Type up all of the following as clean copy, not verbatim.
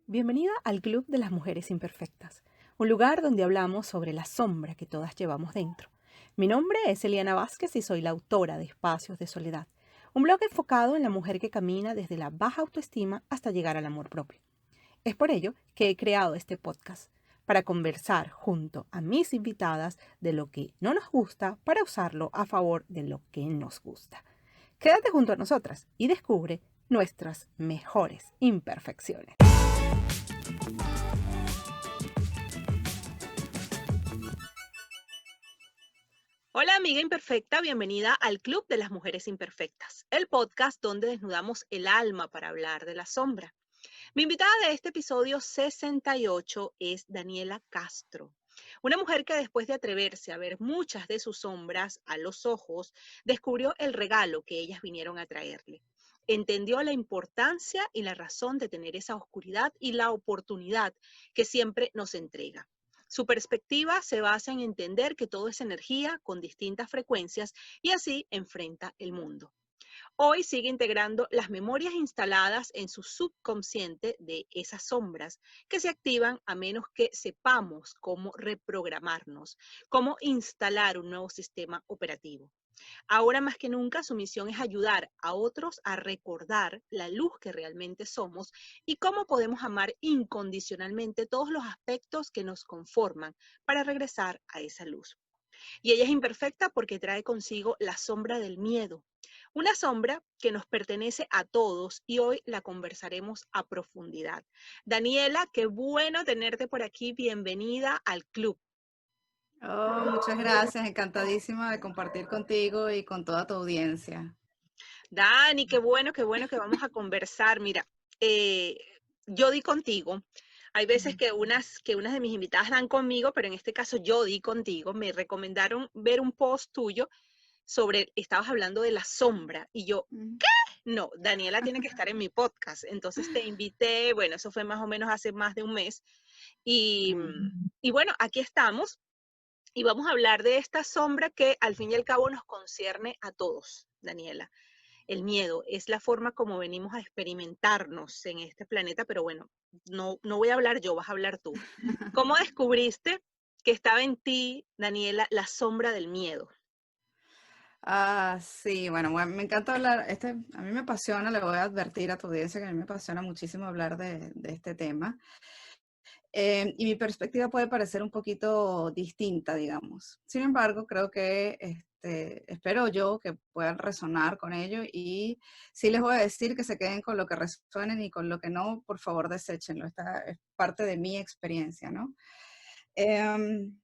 Bienvenida al Club de las Mujeres Imperfectas, un lugar donde hablamos sobre la sombra que todas llevamos dentro. Mi nombre es Eliana Vázquez y soy la autora de Espacios de Soledad, un blog enfocado en la mujer que camina desde la baja autoestima hasta llegar al amor propio. Es por ello que he creado este podcast, para conversar junto a mis invitadas de lo que no nos gusta para usarlo a favor de lo que nos gusta. Quédate junto a nosotras y descubre nuestras mejores imperfecciones. Hola amiga imperfecta, bienvenida al Club de las Mujeres Imperfectas, el podcast donde desnudamos el alma para hablar de la sombra. Mi invitada de este episodio 68 es Daniela Castro, una mujer que después de atreverse a ver muchas de sus sombras a los ojos, descubrió el regalo que ellas vinieron a traerle. Entendió la importancia y la razón de tener esa oscuridad y la oportunidad que siempre nos entrega. Su perspectiva se basa en entender que todo es energía con distintas frecuencias y así enfrenta el mundo. Hoy sigue integrando las memorias instaladas en su subconsciente de esas sombras que se activan a menos que sepamos cómo reprogramarnos, cómo instalar un nuevo sistema operativo. Ahora más que nunca su misión es ayudar a otros a recordar la luz que realmente somos y cómo podemos amar incondicionalmente todos los aspectos que nos conforman para regresar a esa luz. Y ella es imperfecta porque trae consigo la sombra del miedo, una sombra que nos pertenece a todos y hoy la conversaremos a profundidad. Daniela, qué bueno tenerte por aquí. Bienvenida al club. Oh, muchas gracias, encantadísima de compartir contigo y con toda tu audiencia. Dani, qué bueno que vamos a conversar. Mira, eh, yo di contigo. Hay veces que unas de mis invitadas dan conmigo, pero en este caso yo di contigo. Me recomendaron ver un post tuyo estabas hablando de la sombra y yo, Ujú. no, Daniela tiene que estar en mi podcast. Entonces te invité, bueno, eso fue más o menos hace más de un mes. Y, Mm. y bueno, aquí estamos y vamos a hablar de esta sombra que al fin y al cabo nos concierne a todos, Daniela. El miedo es la forma como venimos a experimentarnos en este planeta, pero bueno, no voy a hablar yo, vas a hablar tú. ¿Cómo descubriste que estaba en ti, Daniela, la sombra del miedo? Sí, bueno, me encanta hablar, a mí me apasiona, le voy a advertir a tu audiencia que a mí me apasiona muchísimo hablar de este tema. Y mi perspectiva puede parecer un poquito distinta, digamos. Sin embargo, creo que espero yo que puedan resonar con ello y sí les voy a decir que se queden con lo que resuenen y con lo que no, por favor, deséchenlo. Esta es parte de mi experiencia, ¿no? Em,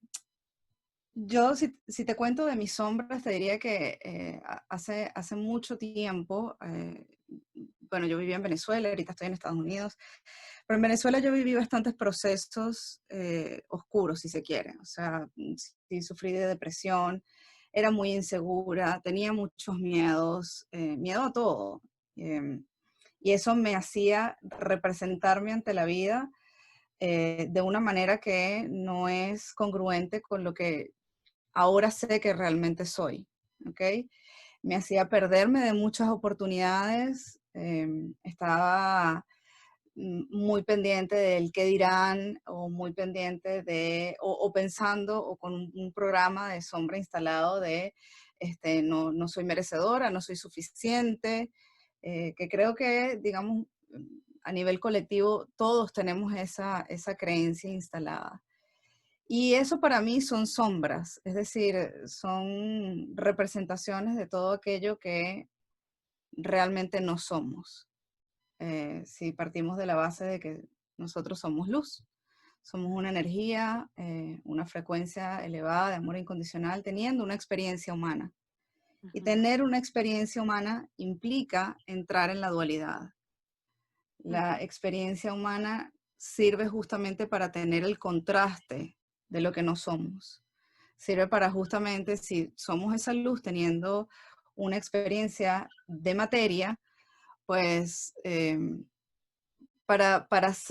yo, si te cuento de mis sombras, te diría que hace mucho tiempo, bueno, yo vivía en Venezuela, ahorita estoy en Estados Unidos, pero en Venezuela yo viví bastantes procesos oscuros, si se quiere. O sea, sí sufrí de depresión, era muy insegura, tenía muchos miedos, miedo a todo. Y eso me hacía representarme ante la vida de una manera que no es congruente con lo que ahora sé que realmente soy, ¿ok? Me hacía perderme de muchas oportunidades, estaba muy pendiente del qué dirán o muy pendiente o pensando o con un programa de sombra instalado de no soy merecedora, no soy suficiente, que creo que, digamos, a nivel colectivo todos tenemos esa creencia instalada. Y eso para mí son sombras, es decir, son representaciones de todo aquello que realmente no somos. Si partimos de la base de que nosotros somos luz, somos una energía, una frecuencia elevada de amor incondicional, teniendo una experiencia humana. Y Ujú, tener una experiencia humana implica entrar en la dualidad. ujú. La experiencia humana sirve justamente para tener el contraste de lo que no somos. Sirve para justamente, si somos esa luz teniendo una experiencia de materia, pues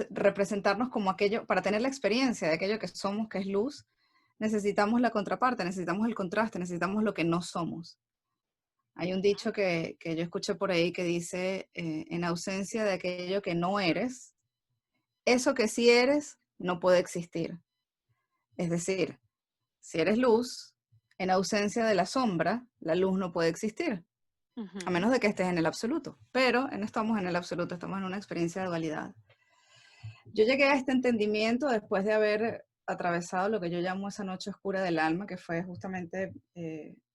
representarnos como aquello, para tener la experiencia de aquello que somos, que es luz, necesitamos la contraparte, necesitamos el contraste, necesitamos lo que no somos. Hay un dicho que yo escuché por ahí que dice, en ausencia de aquello que no eres, eso que sí eres no puede existir. Es decir, si eres luz, en ausencia de la sombra, la luz no puede existir, a Ujú. menos de que estés en el absoluto. Pero no estamos en el absoluto, estamos en una experiencia de dualidad. Yo llegué a este entendimiento después de haber atravesado lo que yo llamo esa noche oscura del alma, que fue justamente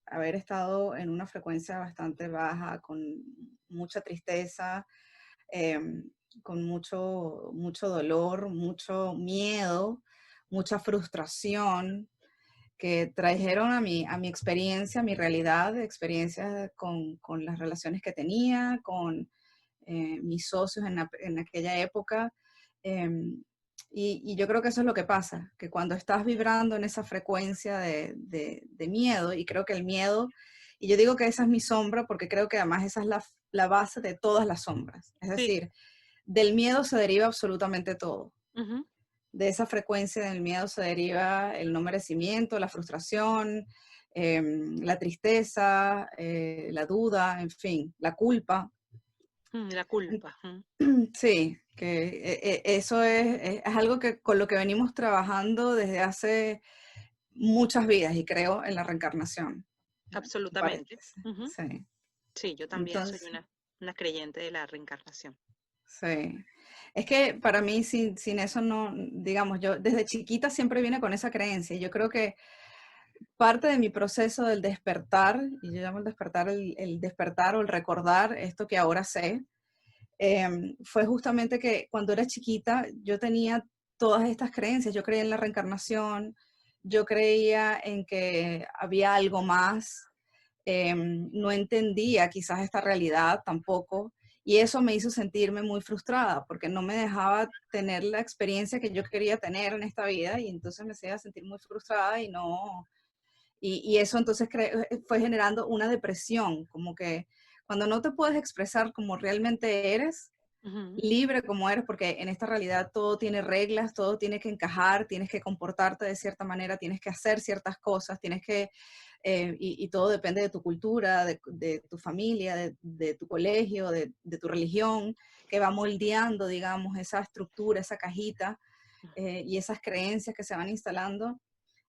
haber estado en una frecuencia bastante baja, con mucha tristeza, eh, con mucho dolor, mucho miedo, mucha frustración, que trajeron a mi experiencia, a mi realidad, experiencias con las relaciones que tenía, con mis socios en aquella época. em, y yo creo que eso es lo que pasa, que cuando estás vibrando en esa frecuencia de miedo, y creo que el miedo, y yo digo que esa es mi sombra, porque creo que además esa es la base de todas las sombras. Es Sí. decir, del miedo se deriva absolutamente todo. Ujú. De esa frecuencia del miedo se deriva el no merecimiento, la frustración, la tristeza, la duda, en fin, la culpa. La culpa. Ujú. Sí, que eso es algo que con lo que venimos trabajando desde hace muchas vidas y creo en la reencarnación. ¿Te parece? Absolutamente. Ujú. Sí. Sí, yo también soy Entonces, una creyente de la reencarnación. sí. Es que para mí sin eso no, digamos, yo desde chiquita siempre vine con esa creencia. Y yo creo que parte de mi proceso del despertar, y yo llamo el despertar el despertar o el recordar esto que ahora sé, fue justamente que cuando era chiquita yo tenía todas estas creencias. Yo creía en la reencarnación, yo creía en que había algo más, no entendía quizás esta realidad tampoco, y eso me hizo sentirme muy frustrada porque no me dejaba tener la experiencia que yo quería tener en esta vida, y entonces me hacía sentir muy frustrada y no, y eso entonces fue generando una depresión, como que cuando no te puedes expresar como realmente eres, Ujú. libre como eres, porque en esta realidad todo tiene reglas, todo tiene que encajar, tienes que comportarte de cierta manera, tienes que hacer ciertas cosas, y todo depende de tu cultura, de tu familia, de tu colegio, de tu religión, que va moldeando, digamos, esa estructura, esa cajita, y esas creencias que se van instalando.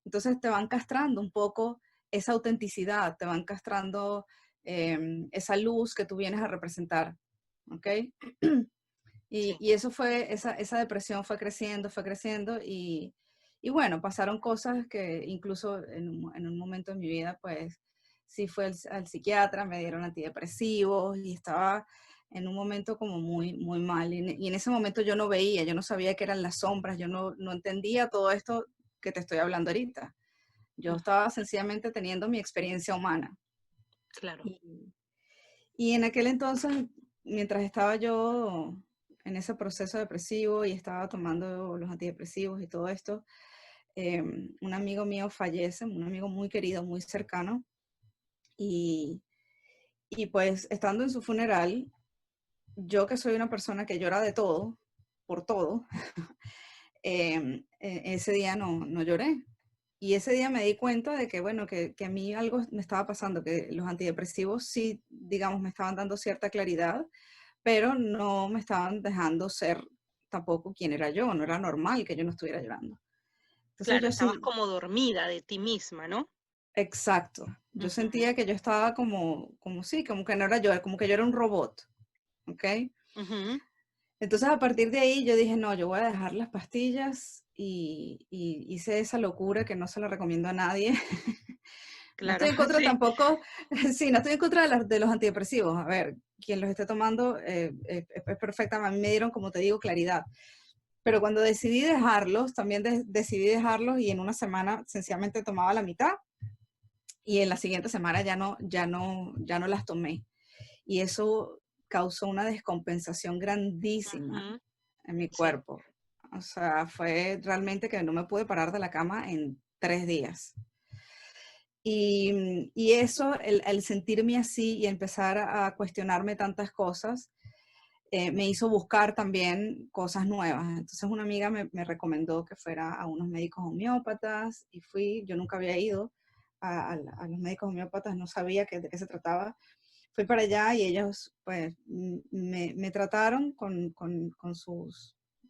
Entonces te van castrando un poco esa autenticidad, te van castrando esa luz que tú vienes a representar, ¿ok? Sí. Y eso fue, esa depresión fue creciendo y bueno, pasaron cosas que incluso en un momento de mi vida, pues sí fue al psiquiatra, me dieron antidepresivos y estaba en un momento como muy mal. Y en ese momento yo no veía, yo no sabía qué eran las sombras, yo no entendía todo esto que te estoy hablando ahorita. Yo Ujú. estaba sencillamente teniendo mi experiencia humana. Claro. Y, y en aquel entonces, mientras estaba yo en ese proceso depresivo y estaba tomando los antidepresivos y todo esto, un amigo mío fallece, un amigo muy querido, muy cercano, y, y pues estando en su funeral, yo que soy una persona que llora de todo, por todo, ese día no lloré. Y ese día me di cuenta de que, bueno, que a mí algo me estaba pasando, que los antidepresivos sí, digamos, me estaban dando cierta claridad, pero no me estaban dejando ser tampoco quien era yo, no era normal que yo no estuviera llorando. Entonces Claro, yo estabas sí, como dormida de ti misma, ¿no? exacto, yo Ujú. sentía que yo estaba como sí, como que no era yo, como que yo era un robot, ¿ok? Ujú. Entonces a partir de ahí yo dije, no, yo voy a dejar las pastillas y hice esa locura que no se la recomiendo a nadie. No Claro, estoy en contra sí. tampoco, sí, no estoy en contra de los antidepresivos. A ver, quien los esté tomando es perfecta. A mí me dieron, como te digo, claridad. Pero cuando decidí dejarlos, también decidí dejarlos y en una semana sencillamente tomaba la mitad y en la siguiente semana ya no las tomé. Y eso causó una descompensación grandísima Ujú. en mi Sí. cuerpo. O sea, fue realmente que no me pude parar de la cama en 3 días. Y eso, el sentirme así y empezar a cuestionarme tantas cosas, me hizo buscar también cosas nuevas. Entonces una amiga me recomendó que fuera a unos médicos homeópatas y fui, yo nunca había ido a los médicos homeópatas, no sabía de qué se trataba. Fui para allá y ellos pues me trataron con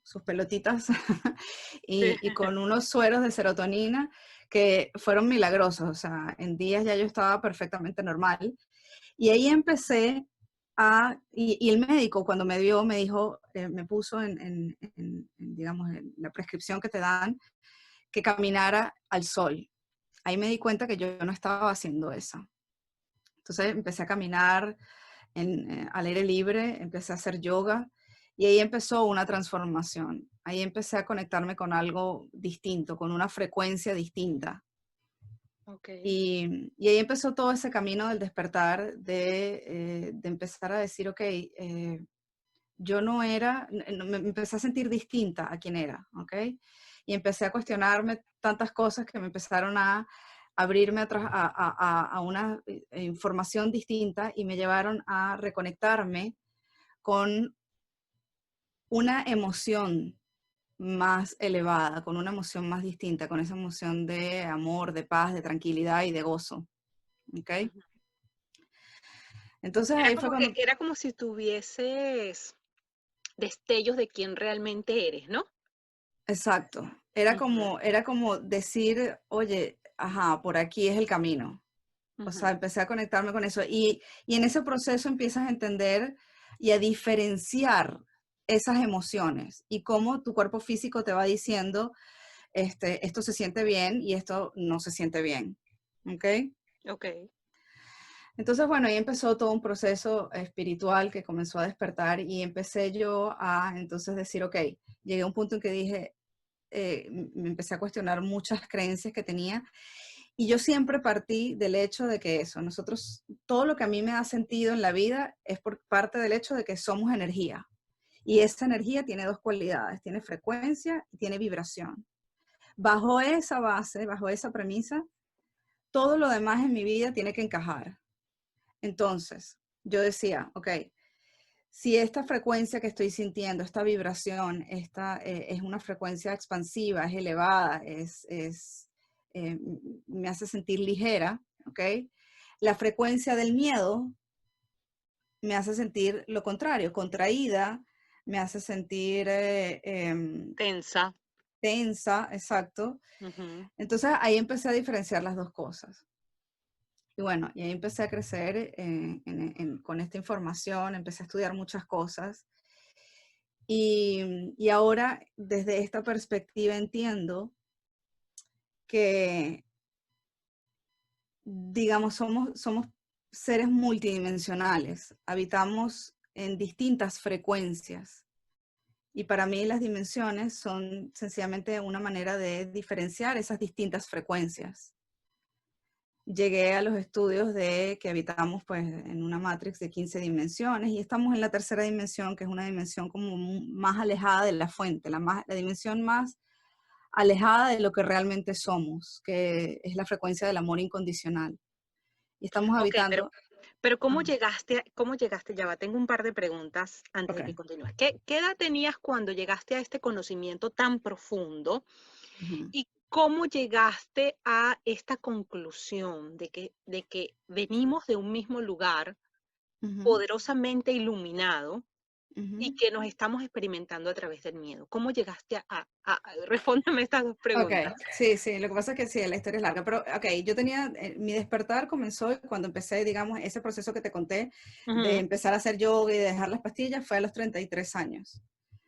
sus pelotitas Sí. y con unos sueros de serotonina que fueron milagrosos. O sea, en días ya yo estaba perfectamente normal. Y ahí empecé y el médico cuando me vio me dijo, me puso digamos, en la prescripción que te dan, que caminara al sol. Ahí me di cuenta que yo no estaba haciendo eso. Entonces empecé a caminar al aire libre, empecé a hacer yoga y ahí empezó una transformación. Ahí empecé a conectarme con algo distinto, con una frecuencia distinta. Ok. Y ahí empezó todo ese camino del despertar, de empezar a decir, ok, yo no era, me empecé a sentir distinta a quien era, ¿ok? Y empecé a cuestionarme tantas cosas que me empezaron a abrirme a una información distinta y me llevaron a reconectarme con una emoción más elevada, con una emoción más distinta, con esa emoción de amor, de paz, de tranquilidad y de gozo, ¿ok? Ujú. Entonces ahí fue cuando, Era como si tuvieses destellos de quién realmente eres, ¿no? exacto, Ujú, era como decir, oye, ajá, por aquí es el camino. O sea, ujú. empecé a conectarme con eso. Y en ese proceso empiezas a entender y a diferenciar esas emociones y cómo tu cuerpo físico te va diciendo, esto se siente bien y esto no se siente bien. ¿Ok? Ok. Entonces, bueno, ahí empezó todo un proceso espiritual que comenzó a despertar y empecé yo a entonces decir, ok, llegué a un punto en que dije, me empecé a cuestionar muchas creencias que tenía y yo siempre partí del hecho de que eso, nosotros, todo lo que a mí me ha sentido en la vida es por parte del hecho de que somos energía y esa energía tiene dos cualidades, tiene frecuencia y tiene vibración. Bajo esa base, bajo esa premisa, todo lo demás en mi vida tiene que encajar. Entonces, yo decía, ok, si esta frecuencia que estoy sintiendo, esta vibración, es una frecuencia expansiva, es elevada, eh, me hace sentir ligera, ¿ok? La frecuencia del miedo me hace sentir lo contrario, contraída, me hace sentir Tensa. tensa, exacto. Ujú. Entonces ahí empecé a diferenciar las dos cosas. Y bueno, y ahí empecé a crecer con esta información, empecé a estudiar muchas cosas. Y ahora, desde esta perspectiva, entiendo que, digamos, somos seres multidimensionales, habitamos en distintas frecuencias. Y para mí las dimensiones son sencillamente una manera de diferenciar esas distintas frecuencias. Llegué a los estudios de que habitamos pues en una matrix de 15 dimensiones y estamos en la tercera dimensión, que es una dimensión como más alejada de la fuente, la dimensión más alejada de lo que realmente somos, que es la frecuencia del amor incondicional. Y estamos Ok, habitando. pero Ah, cómo llegaste? Ya va, tengo un par de preguntas antes ok. de que continúes. ¿Qué edad tenías cuando llegaste a este conocimiento tan profundo? Ujú, ¿Y cómo llegaste a esta conclusión de que venimos de un mismo lugar ujú, poderosamente iluminado y ujú. que nos estamos experimentando a través del miedo? ¿Cómo llegaste respóndeme estas dos Ok, preguntas? sí, sí, lo que pasa es que sí, la historia es larga, pero ok, yo tenía, mi despertar comenzó cuando empecé, digamos, ese proceso que te conté de Ujú. empezar a hacer yoga y de dejar las pastillas, fue a los 33 años.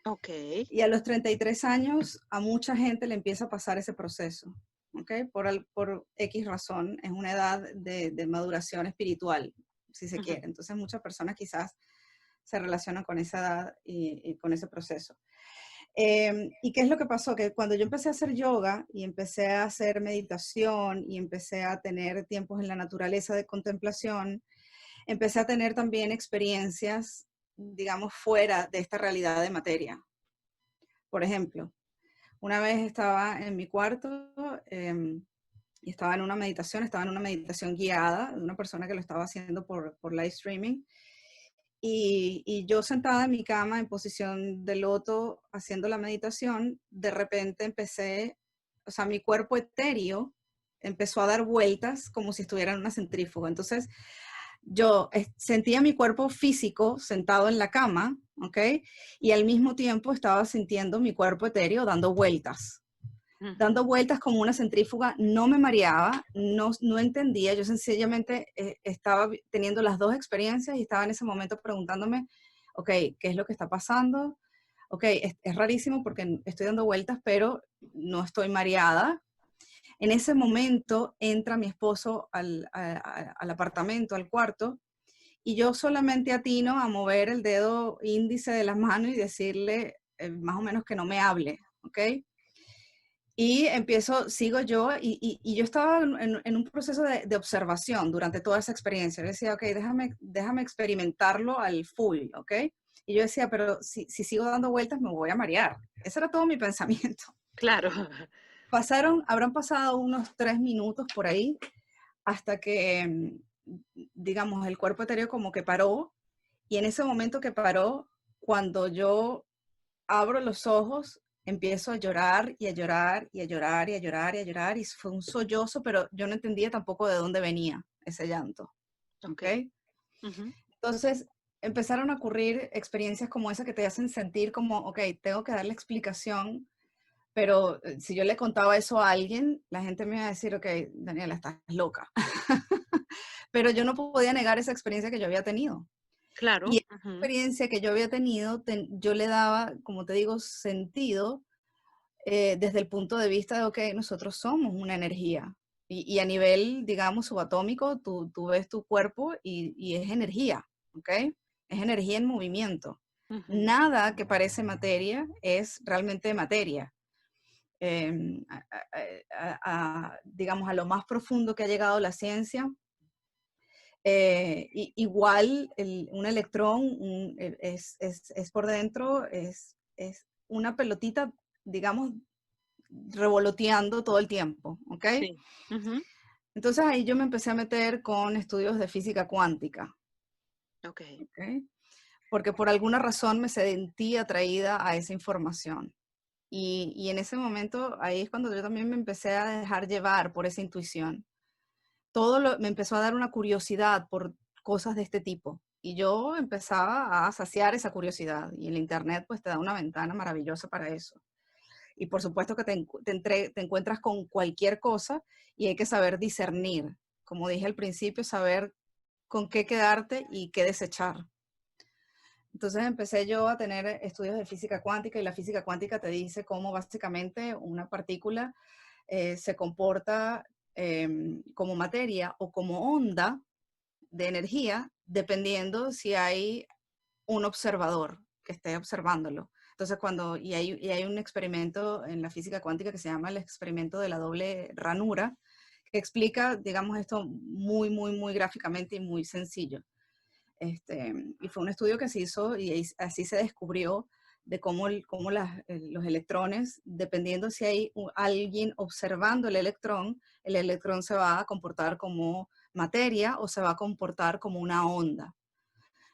Ok. Y a los 33 años a mucha gente le empieza a pasar ese proceso, ¿ok? Por X razón, es una edad de maduración espiritual, si se Ujú. quiere. Entonces muchas personas quizás se relacionan con esa edad y con ese proceso. ¿Y qué es lo que pasó? Que cuando yo empecé a hacer yoga y empecé a hacer meditación y empecé a tener tiempos en la naturaleza de contemplación, empecé a tener también experiencias, digamos, fuera de esta realidad de materia. Por ejemplo, una vez estaba en mi cuarto y estaba en una meditación guiada de una persona que lo estaba haciendo por live streaming. Y yo sentada en mi cama en posición de loto haciendo la meditación, de repente empecé, o sea, mi cuerpo etéreo empezó a dar vueltas como si estuviera en una centrífuga. Entonces, yo sentía mi cuerpo físico sentado en la cama, ¿ok? Y al mismo tiempo estaba sintiendo mi cuerpo etéreo dando vueltas como una centrífuga, no me mareaba, no entendía, yo sencillamente estaba teniendo las dos experiencias y estaba en ese momento preguntándome, ok, ¿qué es lo que está pasando? Ok, es rarísimo porque estoy dando vueltas, pero no estoy mareada. En ese momento entra mi esposo al apartamento, al cuarto, y yo solamente atino a mover el dedo índice de las manos y decirle más o menos que no me hable, ¿ok? Y sigo yo, y yo estaba en un proceso de observación durante toda esa experiencia. Yo decía, ok, déjame experimentarlo al full, ¿ok? Y yo decía, pero si sigo dando vueltas me voy a marear. Ese era todo mi pensamiento. Claro. Habrán pasado unos 3 minutos por ahí hasta que, digamos, el cuerpo etéreo como que paró. Y en ese momento que paró, cuando yo abro los ojos, empiezo a llorar y a llorar y a llorar y a llorar y a llorar. Y fue un sollozo, pero yo no entendía tampoco de dónde venía ese llanto. Ok. ¿Ok? Entonces, empezaron a ocurrir experiencias como esa que te hacen sentir como, ok, tengo que darle explicación, pero si yo le contaba eso a alguien, la gente me iba a decir, ok, Daniela, estás loca. Pero yo no podía negar esa experiencia que yo había tenido. Claro. Y esa experiencia que yo había tenido, yo le daba, como te digo, sentido desde el punto de vista de, ok, nosotros somos una energía. Y a nivel, digamos, subatómico, tú ves tu cuerpo y es energía, ¿ok? Es energía en movimiento. Nada que parece materia es realmente materia. Digamos, a lo más profundo que ha llegado la ciencia, igual un electrón es por dentro, es una pelotita, digamos, revoloteando todo el tiempo, ¿ok? Sí. Entonces ahí yo me empecé a meter con estudios de física cuántica, Ok. ¿ok? Porque por alguna razón me sentí atraída a esa información. Y en ese momento, ahí es cuando yo también me empecé a dejar llevar por esa intuición. Me empezó a dar una curiosidad por cosas de este tipo. Y yo empezaba a saciar esa curiosidad. Y el Internet pues te da una ventana maravillosa para eso. Y por supuesto que te encuentras con cualquier cosa y hay que saber discernir. Como dije al principio, saber con qué quedarte y qué desechar. Entonces empecé yo a tener estudios de física cuántica y la física cuántica te dice cómo básicamente una partícula se comporta como materia o como onda de energía, dependiendo si hay un observador que esté observándolo. Entonces, hay un experimento en la física cuántica que se llama el experimento de la doble ranura, que explica, digamos, esto muy, muy, muy gráficamente y muy sencillo. Y fue un estudio que se hizo y así se descubrió de cómo los electrones, dependiendo si hay alguien observando el electrón se va a comportar como materia o se va a comportar como una onda.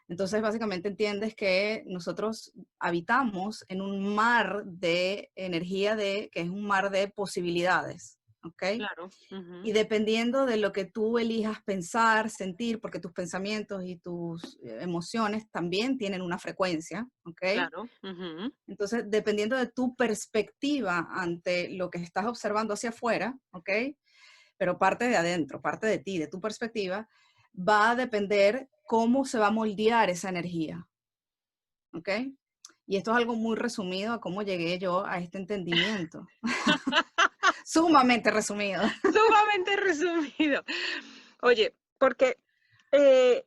Entonces, básicamente entiendes que nosotros habitamos en un mar de energía que es un mar de posibilidades, ¿ok? Claro. Y dependiendo de lo que tú elijas pensar, sentir, porque tus pensamientos y tus emociones también tienen una frecuencia, ¿ok? Claro. Entonces, dependiendo de tu perspectiva ante lo que estás observando hacia afuera, ¿ok? Pero parte de adentro, parte de ti, de tu perspectiva, va a depender cómo se va a moldear esa energía, ¿ok? Y esto es algo muy resumido a cómo llegué yo a este entendimiento. Sumamente resumido. Sumamente resumido. Oye, porque eh,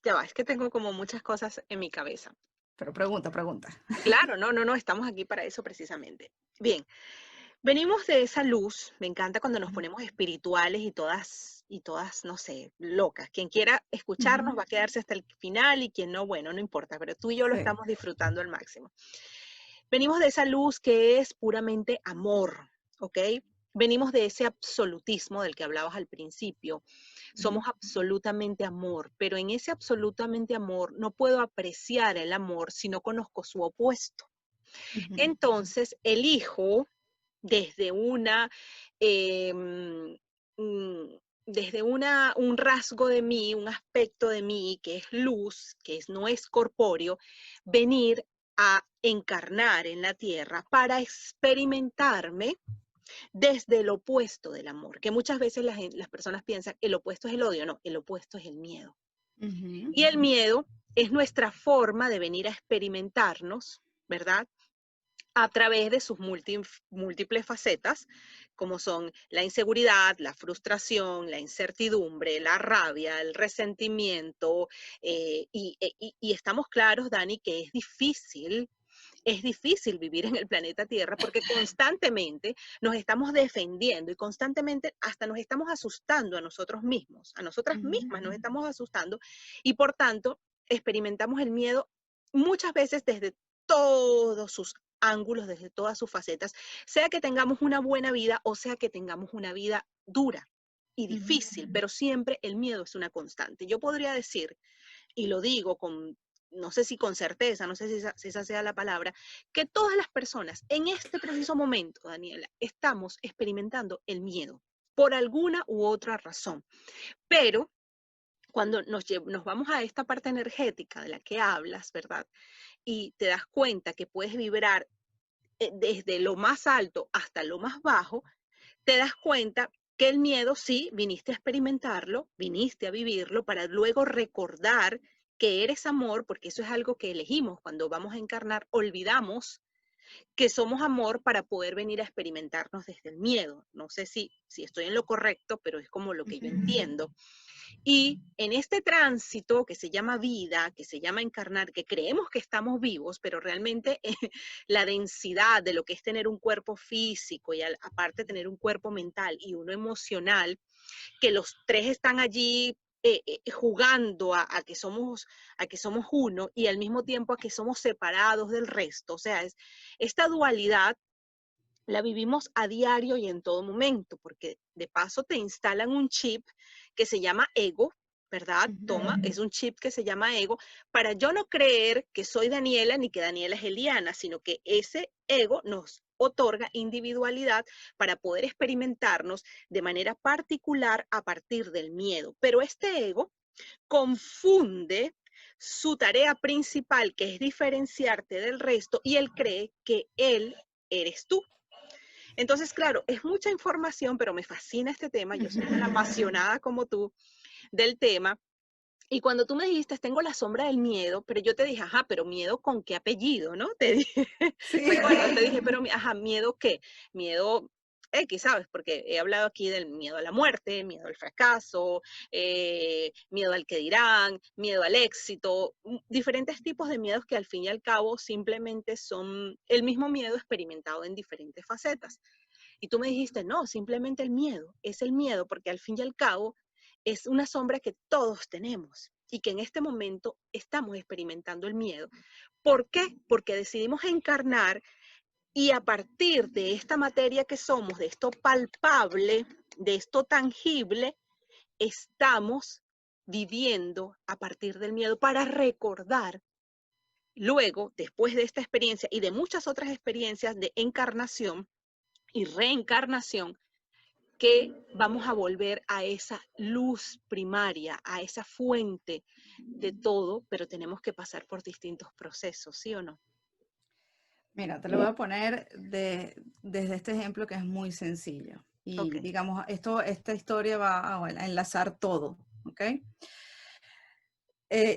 ya va, es que tengo como muchas cosas en mi cabeza. Pero pregunta, pregunta. Claro, no, estamos aquí para eso precisamente. Bien, venimos de esa luz, me encanta cuando nos ponemos espirituales y todas, no sé, locas. Quien quiera escucharnos Ujú. va a quedarse hasta el final y quien no, bueno, no importa, pero tú y yo lo Sí. estamos disfrutando al máximo. Venimos de esa luz que es puramente amor, ¿ok? Venimos de ese absolutismo del que hablabas al principio. Ujú. Somos absolutamente amor, pero en ese absolutamente amor no puedo apreciar el amor si no conozco su opuesto. Ujú. Entonces, elijo desde una, em, mm, desde un rasgo de mí, un aspecto de mí que es luz, no es corpóreo, venir a encarnar en la tierra para experimentarme desde el opuesto del amor, que muchas veces las personas piensan el opuesto es el odio, no, el opuesto es el miedo. Ujú. Y el miedo es nuestra forma de venir a experimentarnos, ¿verdad? A través de sus múltiples facetas, como son la inseguridad, la frustración, la incertidumbre, la rabia, el resentimiento, y estamos claros, Dani, que es difícil vivir en el planeta Tierra porque constantemente nos estamos defendiendo y constantemente hasta nos estamos asustando a nosotros mismos, a nosotras Ujú. mismas nos estamos asustando y por tanto experimentamos el miedo muchas veces desde todos sus ángulos, desde todas sus facetas, sea que tengamos una buena vida o sea que tengamos una vida dura y Ujú. difícil, pero siempre el miedo es una constante. Yo podría decir, y lo digo con, no sé si con certeza, no sé si esa sea la palabra, que todas las personas en este preciso momento, Daniela, estamos experimentando el miedo por alguna u otra razón. Pero cuando nos vamos a esta parte energética de la que hablas, ¿verdad? Y te das cuenta que puedes vibrar desde lo más alto hasta lo más bajo, te das cuenta que el miedo sí, viniste a experimentarlo, viniste a vivirlo para luego recordar que eres amor, porque eso es algo que elegimos cuando vamos a encarnar, olvidamos que somos amor para poder venir a experimentarnos desde el miedo. No sé si estoy en lo correcto, pero es como lo que yo Ujú. entiendo. Y en este tránsito que se llama vida, que se llama encarnar, que creemos que estamos vivos, pero realmente la densidad de lo que es tener un cuerpo físico y aparte tener un cuerpo mental y uno emocional, que los tres están allí jugando a que somos uno y al mismo tiempo a que somos separados del resto. O sea, esta dualidad la vivimos a diario y en todo momento, porque de paso te instalan un chip que se llama ego, ¿verdad? Toma, Ujú. es un chip que se llama ego, para yo no creer que soy Daniela ni que Daniela es Eliana, sino que ese ego nos otorga individualidad para poder experimentarnos de manera particular a partir del miedo. Pero este ego confunde su tarea principal, que es diferenciarte del resto, y él cree que él eres tú. Entonces, claro, es mucha información, pero me fascina este tema. Yo soy tan apasionada como tú del tema. Y cuando tú me dijiste, tengo la sombra del miedo, pero yo te dije, ajá, pero miedo con qué apellido, ¿no? Te dije, Sí. recuerdo, te dije, pero, ajá, ¿miedo qué? Miedo X, ¿sabes? Porque he hablado aquí del miedo a la muerte, miedo al fracaso, miedo al que dirán, miedo al éxito, diferentes tipos de miedos que al fin y al cabo simplemente son el mismo miedo experimentado en diferentes facetas. Y tú me dijiste, no, simplemente el miedo, es el miedo, porque al fin y al cabo es una sombra que todos tenemos y que en este momento estamos experimentando el miedo. ¿Por qué? Porque decidimos encarnar y a partir de esta materia que somos, de esto palpable, de esto tangible, estamos viviendo a partir del miedo para recordar luego, después de esta experiencia y de muchas otras experiencias de encarnación y reencarnación, que vamos a volver a esa luz primaria, a esa fuente de todo, pero tenemos que pasar por distintos procesos, ¿sí o no? Mira, te lo voy a poner desde este ejemplo que es muy sencillo. Ok. Y digamos, esta historia va a enlazar todo, ¿ok?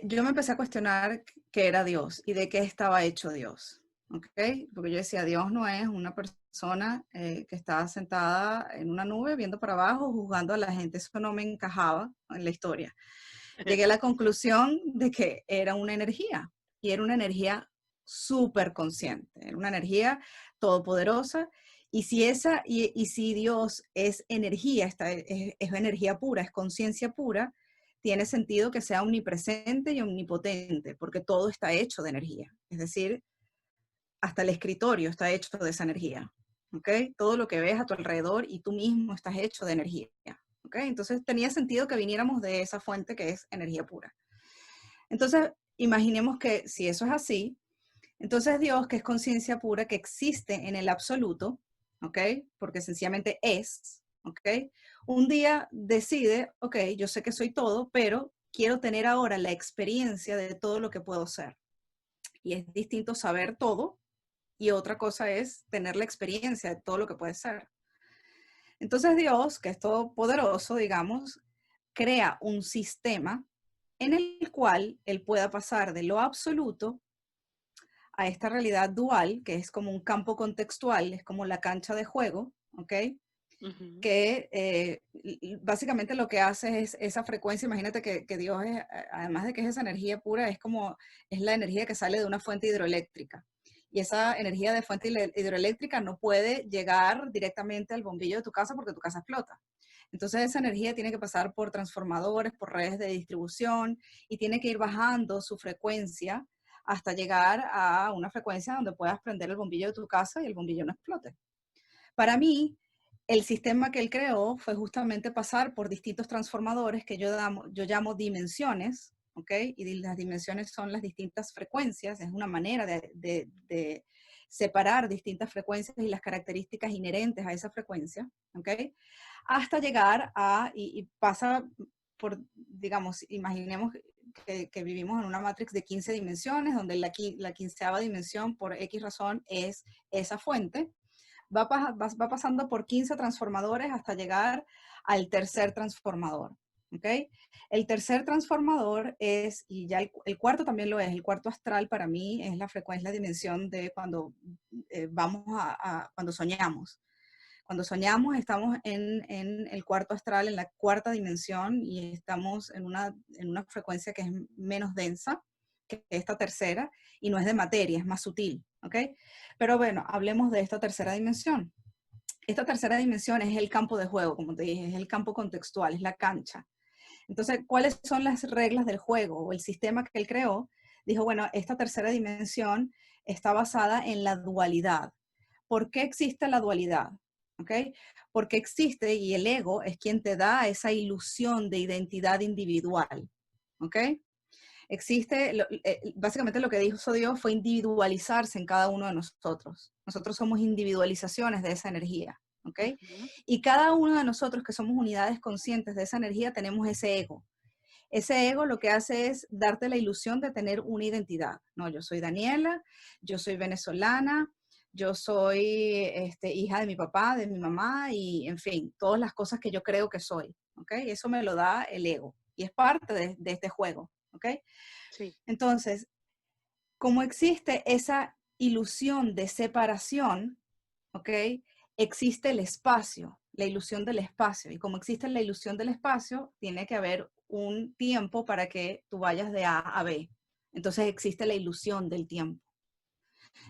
Yo me empecé a cuestionar qué era Dios y de qué estaba hecho Dios, ¿ok? Porque yo decía, Dios no es una persona que está sentada en una nube viendo para abajo, juzgando a la gente. Eso no me encajaba en la historia. Llegué a la conclusión de que era una energía y era una energía súper consciente, era una energía todopoderosa. Y si Dios es energía, es energía pura, es conciencia pura, tiene sentido que sea omnipresente y omnipotente, porque todo está hecho de energía. Es decir, hasta el escritorio está hecho de esa energía. ¿Ok? Todo lo que ves a tu alrededor y tú mismo estás hecho de energía. ¿Ok? Entonces tenía sentido que viniéramos de esa fuente que es energía pura. Entonces, imaginemos que si eso es así, entonces Dios, que es conciencia pura, que existe en el absoluto, ¿ok? Porque sencillamente es, ¿ok? Un día decide, ok, yo sé que soy todo, pero quiero tener ahora la experiencia de todo lo que puedo ser. Y es distinto saber todo y otra cosa es tener la experiencia de todo lo que puede ser. Entonces Dios, que es todopoderoso, digamos, crea un sistema en el cual Él pueda pasar de lo absoluto a esta realidad dual, que es como un campo contextual, es como la cancha de juego, ¿ok? Ujú. Que básicamente lo que hace es esa frecuencia, imagínate que Dios es, además de que es esa energía pura, es como, es la energía que sale de una fuente hidroeléctrica. Y esa energía de fuente hidroeléctrica no puede llegar directamente al bombillo de tu casa porque tu casa explota. Entonces esa energía tiene que pasar por transformadores, por redes de distribución y tiene que ir bajando su frecuencia hasta llegar a una frecuencia donde puedas prender el bombillo de tu casa y el bombillo no explote. Para mí, el sistema que él creó fue justamente pasar por distintos transformadores que yo llamo dimensiones, ¿ok? Y las dimensiones son las distintas frecuencias, es una manera de separar distintas frecuencias y las características inherentes a esa frecuencia, ¿ok? Hasta llegar y pasa por, digamos, imaginemos que vivimos en una matrix de 15 dimensiones, donde la quinceava dimensión, por X razón, es esa fuente, va pasando por 15 transformadores hasta llegar al tercer transformador. ¿Ok? El tercer transformador es, y ya el cuarto también lo es, el cuarto astral para mí es la frecuencia, la dimensión de cuando cuando soñamos. Cuando soñamos estamos en el cuarto astral, en la cuarta dimensión, y estamos en una frecuencia que es menos densa que esta tercera, y no es de materia, es más sutil, ¿ok? Pero bueno, hablemos de esta tercera dimensión. Esta tercera dimensión es el campo de juego, como te dije, es el campo contextual, es la cancha. Entonces, ¿cuáles son las reglas del juego o el sistema que él creó? Dijo, bueno, esta tercera dimensión está basada en la dualidad. ¿Por qué existe la dualidad? ¿Ok? Porque existe y el ego es quien te da esa ilusión de identidad individual. ¿Ok? Existe, básicamente lo que dijo Dios fue individualizarse en cada uno de nosotros. Nosotros somos individualizaciones de esa energía, ¿ok? Ujú. Y cada uno de nosotros que somos unidades conscientes de esa energía tenemos ese ego. Ese ego lo que hace es darte la ilusión de tener una identidad. No, yo soy Daniela, yo soy venezolana, yo soy hija de mi papá, de mi mamá y, en fin, todas las cosas que yo creo que soy, ¿ok? Eso me lo da el ego y es parte de este juego, ¿ok? Sí. Entonces, como existe esa ilusión de separación, ¿ok? Existe el espacio, la ilusión del espacio. Y como existe la ilusión del espacio, tiene que haber un tiempo para que tú vayas de A a B. Entonces existe la ilusión del tiempo.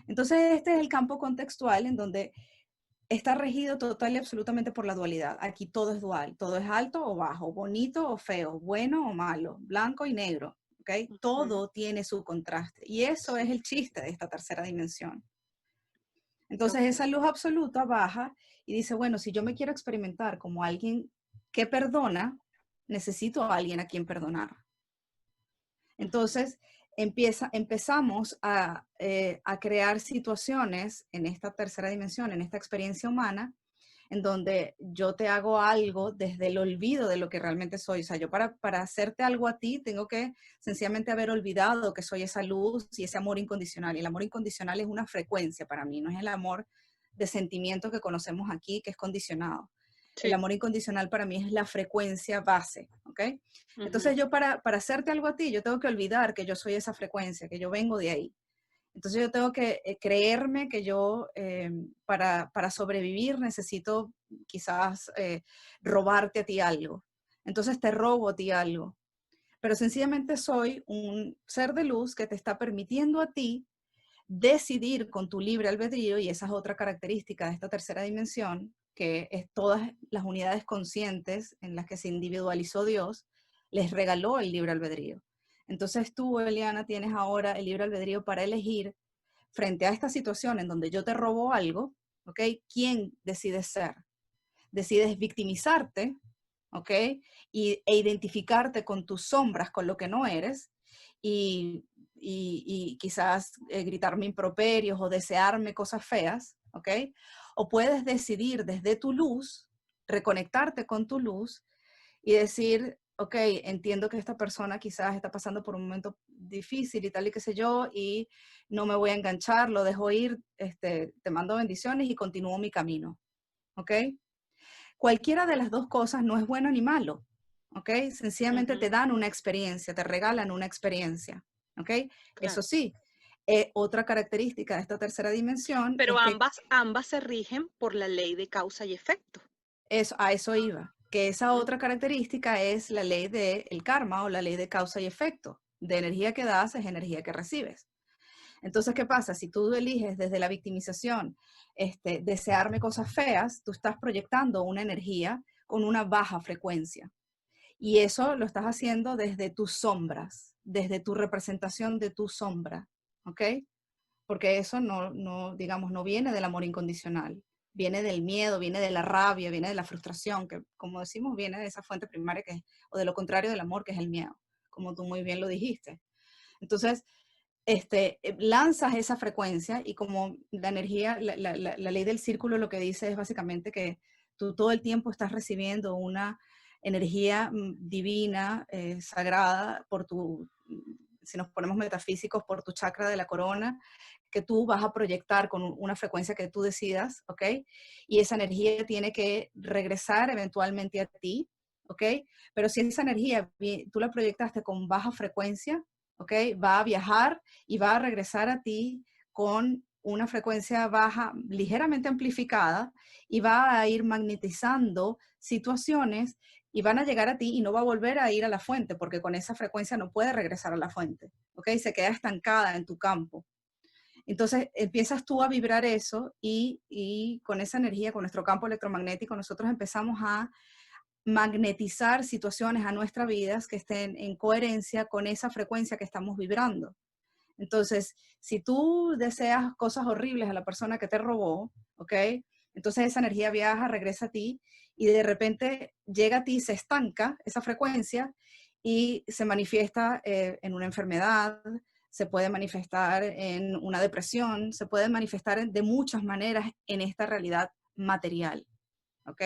Entonces este es el campo contextual en donde está regido total y absolutamente por la dualidad. Aquí todo es dual, todo es alto o bajo, bonito o feo, bueno o malo, blanco y negro. ¿Okay? Ujú. Todo tiene su contraste. Y eso es Sí. el chiste de esta tercera dimensión. Entonces Ok. esa luz absoluta baja y dice, bueno, si yo me quiero experimentar como alguien que perdona, necesito a alguien a quien perdonar. Ujú. Entonces empezamos a crear situaciones en esta tercera dimensión, en esta experiencia humana, en donde yo te hago algo desde el olvido de lo que realmente soy. O sea, yo para hacerte algo a ti tengo que sencillamente haber olvidado que soy esa luz y ese amor incondicional. Y el amor incondicional es una frecuencia para mí, no es el amor de sentimiento que conocemos aquí, que es condicionado. El Sí. amor incondicional para mí es la frecuencia base, ¿ok? Ujú. Entonces yo para hacerte algo a ti, yo tengo que olvidar que yo soy esa frecuencia, que yo vengo de ahí. Entonces yo tengo que creerme que yo para sobrevivir necesito quizás robarte a ti algo. Entonces te robo a ti algo. Pero sencillamente soy un ser de luz que te está permitiendo a ti decidir con tu libre albedrío, y esa es otra característica de esta tercera dimensión, que es todas las unidades conscientes en las que se individualizó Dios, les regaló el libre albedrío. Entonces tú, Eliana, tienes ahora el libre albedrío para elegir frente a esta situación en donde yo te robo algo, ¿ok? ¿Quién decides ser? Decides victimizarte, ¿ok? E identificarte con tus sombras, con lo que no eres, y, y quizás gritarme improperios o desearme cosas feas, ¿ok? O puedes decidir desde tu luz reconectarte con tu luz y decir, ok, entiendo que esta persona quizás está pasando por un momento difícil y tal y qué sé yo, y no me voy a enganchar, lo dejo ir, te mando bendiciones y continúo mi camino, ¿ok? Cualquiera de las dos cosas no es bueno ni malo, ¿ok? Sencillamente te Ujú, dan una experiencia, te regalan una experiencia, ¿ok? Eso claro. sí, otra característica de esta tercera dimensión Pero es que ambas se rigen por la ley de causa y efecto. a eso iba, que esa Ujú, otra característica es la ley del karma o la ley de causa y efecto. De energía que das es energía que recibes. Entonces, ¿qué pasa? Si tú eliges desde la victimización desearme cosas feas, tú estás proyectando una energía con una baja frecuencia. Y eso lo estás haciendo desde tus sombras, desde tu representación de tu sombra, ¿ok? Porque eso digamos, no viene del amor incondicional, viene del miedo, viene de la rabia, viene de la frustración, que como decimos, viene de esa fuente primaria o de lo contrario del amor, que es el miedo, como tú muy bien lo dijiste. Entonces, lanzas esa frecuencia y como la energía, la ley del círculo lo que dice es básicamente que tú todo el tiempo estás recibiendo una energía divina, sagrada, si nos ponemos metafísicos, por tu chakra de la corona, que tú vas a proyectar con una frecuencia que tú decidas, ¿ok? Y esa energía tiene que regresar eventualmente a ti, ¿ok? Pero si esa energía tú la proyectaste con baja frecuencia, ¿ok? Va a viajar y va a regresar a ti con una frecuencia baja, ligeramente amplificada, y va a ir magnetizando situaciones y van a llegar a ti y no va a volver a ir a la fuente, porque con esa frecuencia no puede regresar a la fuente, ¿ok? Se queda estancada en tu campo. Entonces empiezas tú a vibrar eso y con esa energía, con nuestro campo electromagnético, nosotros empezamos a magnetizar situaciones a nuestras vidas que estén en coherencia con esa frecuencia que estamos vibrando. Entonces, si tú deseas cosas horribles a la persona que te robó, ¿ok? Entonces esa energía viaja, regresa a ti y de repente llega a ti, se estanca esa frecuencia y se manifiesta en una enfermedad, se puede manifestar en una depresión, se puede manifestar de muchas maneras en esta realidad material, ¿ok?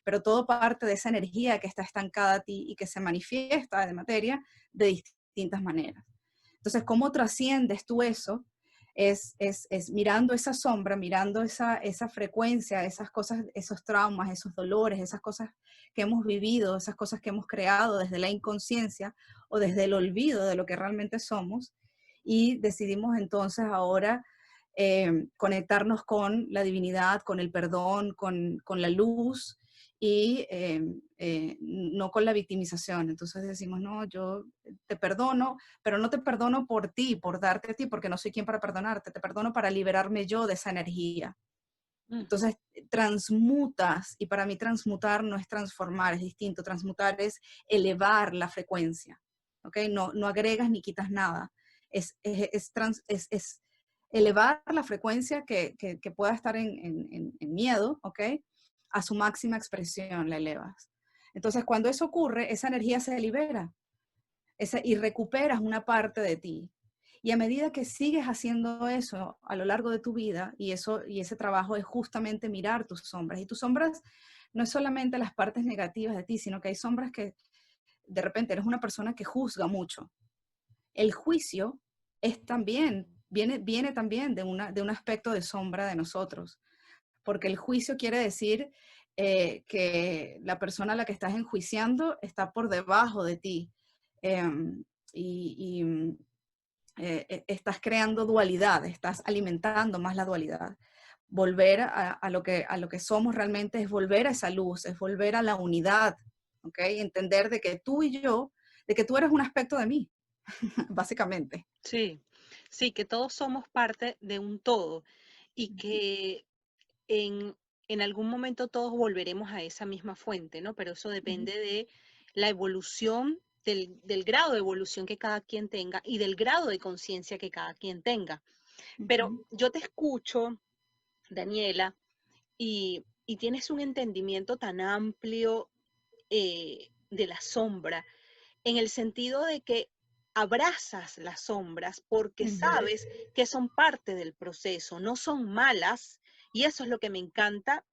Pero todo parte de esa energía que está estancada a ti y que se manifiesta de materia de distintas maneras. Entonces, ¿cómo trasciendes tú eso? Es mirando esa sombra, mirando esa frecuencia, esas cosas, esos traumas, esos dolores, esas cosas que hemos vivido, esas cosas que hemos creado desde la inconsciencia o desde el olvido de lo que realmente somos. Y decidimos entonces ahora conectarnos con la divinidad, con el perdón, con la luz y no con la victimización. Entonces decimos, no, yo te perdono, pero no te perdono por ti, por darte a ti, porque no soy quien para perdonarte, te perdono para liberarme yo de esa energía. ujú. Entonces transmutas, y para mí transmutar no es transformar, es distinto. Transmutar es elevar la frecuencia, ¿ok? No agregas ni quitas nada. Es elevar la frecuencia que pueda estar en miedo, ¿ok? A su máxima expresión la elevas. Entonces, cuando eso ocurre, esa energía se libera y recuperas una parte de ti. Y a medida que sigues haciendo eso a lo largo de tu vida, y ese trabajo es justamente mirar tus sombras. Y tus sombras no es solamente las partes negativas de ti, sino que hay sombras que de repente eres una persona que juzga mucho. El juicio viene también de un aspecto de sombra de nosotros, porque el juicio quiere decir que la persona a la que estás enjuiciando está por debajo de ti. Em, y estás creando dualidad, estás alimentando más la dualidad. Volver a lo que somos realmente es volver a esa luz, es volver a la unidad, ¿ok? Entender de que tú y yo, de que tú eres un aspecto de mí, básicamente. Sí, sí, que todos somos parte de un todo y que en, en algún momento todos volveremos a esa misma fuente, ¿no? Pero eso Ujú, depende de la evolución, del grado de evolución que cada quien tenga y del grado de conciencia que cada quien tenga. Pero ujú, yo te escucho, Daniela, y tienes un entendimiento tan amplio de la sombra, en el sentido de que abrazas las sombras porque ujú, sabes que son parte del proceso, no son malas, y eso es lo que me encanta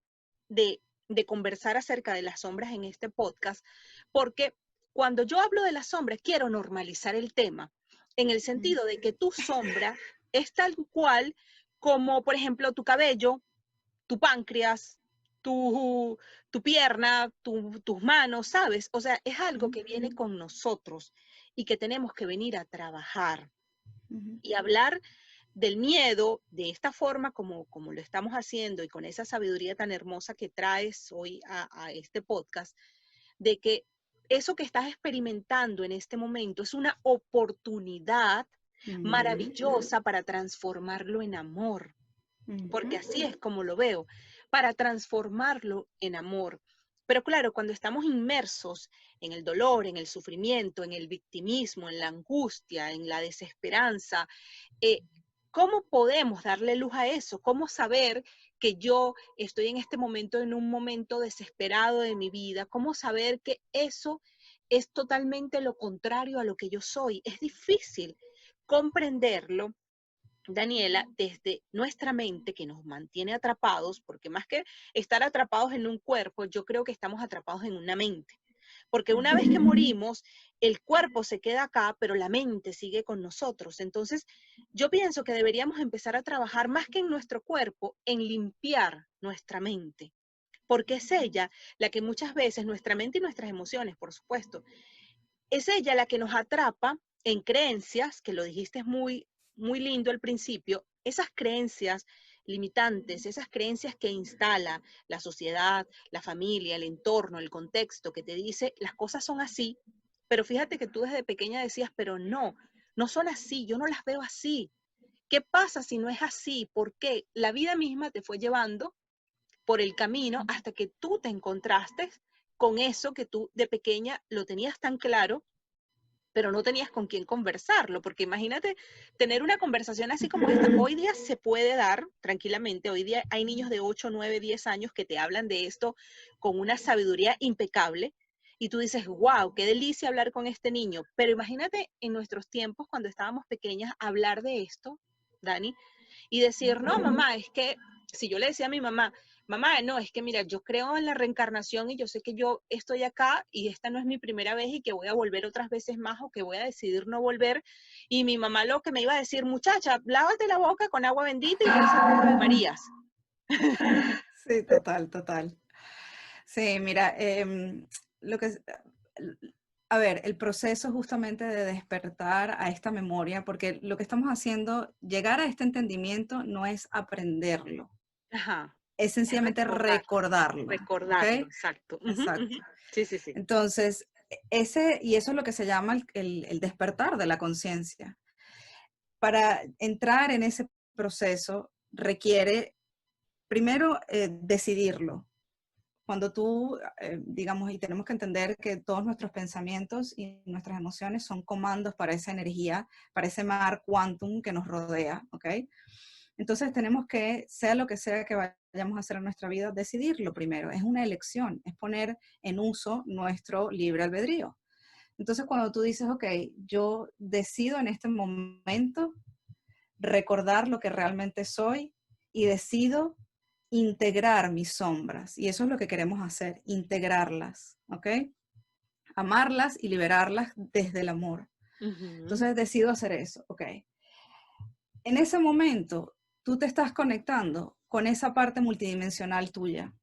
de de conversar acerca de las sombras en este podcast, porque cuando yo hablo de las sombras, quiero normalizar el tema, en el sentido de que tu sombra es tal cual como, por ejemplo, tu cabello, tu páncreas, tu pierna, tus manos, ¿sabes? O sea, es algo que viene con nosotros y que tenemos que venir a trabajar y hablar del miedo de esta forma como lo estamos haciendo y con esa sabiduría tan hermosa que traes hoy a este podcast, de que eso que estás experimentando en este momento es una oportunidad maravillosa para transformarlo en amor, porque así es como lo veo, para transformarlo en amor. Pero claro, cuando estamos inmersos en el dolor, en el sufrimiento, en el victimismo, en la angustia, en la desesperanza, eh, ¿cómo podemos darle luz a eso? ¿Cómo saber que yo estoy en este momento, en un momento desesperado de mi vida? ¿Cómo saber que eso es totalmente lo contrario a lo que yo soy? Es difícil comprenderlo, Daniela, desde nuestra mente que nos mantiene atrapados, porque más que estar atrapados en un cuerpo, yo creo que estamos atrapados en una mente. Porque una vez que morimos, el cuerpo se queda acá, pero la mente sigue con nosotros. Entonces, yo pienso que deberíamos empezar a trabajar más que en nuestro cuerpo, en limpiar nuestra mente, porque es ella la que muchas veces, nuestra mente y nuestras emociones, por supuesto, es ella la que nos atrapa en creencias, que lo dijiste muy, muy lindo al principio, esas creencias limitantes, esas creencias que instala la sociedad, la familia, el entorno, el contexto, que te dice las cosas son así, pero fíjate que tú desde pequeña decías, pero no, no son así, yo no las veo así. ¿Qué pasa si no es así? ¿Por qué? La vida misma te fue llevando por el camino hasta que tú te encontraste con eso que tú de pequeña lo tenías tan claro, pero no tenías con quién conversarlo, porque imagínate tener una conversación así como esta. Hoy día se puede dar tranquilamente, hoy día hay niños de 8, 9, 10 años que te hablan de esto con una sabiduría impecable y tú dices, wow, qué delicia hablar con este niño, pero imagínate en nuestros tiempos cuando estábamos pequeñas hablar de esto, Dani, y decir, no, mamá, es que si yo le decía a mi mamá, mamá, no, es que mira, yo creo en la reencarnación y yo sé que yo estoy acá y esta no es mi primera vez y que voy a volver otras veces más o que voy a decidir no volver. Y mi mamá lo que me iba a decir, muchacha, lávate la boca con agua bendita y reza las Ave Marías. Sí, total, total. Sí, mira, lo que, a ver, el proceso justamente de despertar a esta memoria, porque lo que estamos haciendo, llegar a este entendimiento no es aprenderlo, Ajá, es es sencillamente recordarlo, recordarlo, ¿ok? recordarlo, exacto. Ujú, ujú. Exacto. Sí, sí, sí. Entonces, y eso es lo que se llama el despertar de la conciencia. Para entrar en ese proceso requiere, primero, decidirlo. Cuando tú, digamos, y tenemos que entender que todos nuestros pensamientos y nuestras emociones son comandos para esa energía, para ese mar quantum que nos rodea, ¿ok? Entonces tenemos que, sea lo que sea que vayamos a hacer en nuestra vida, decidirlo primero. Es una elección, es poner en uso nuestro libre albedrío. Entonces cuando tú dices, ok, yo decido en este momento recordar lo que realmente soy y decido integrar mis sombras. Y eso es lo que queremos hacer, integrarlas, ¿ok? Amarlas y liberarlas desde el amor. Ujú. Entonces decido hacer eso, ¿ok? En ese momento, tú te estás conectando con esa parte multidimensional tuya,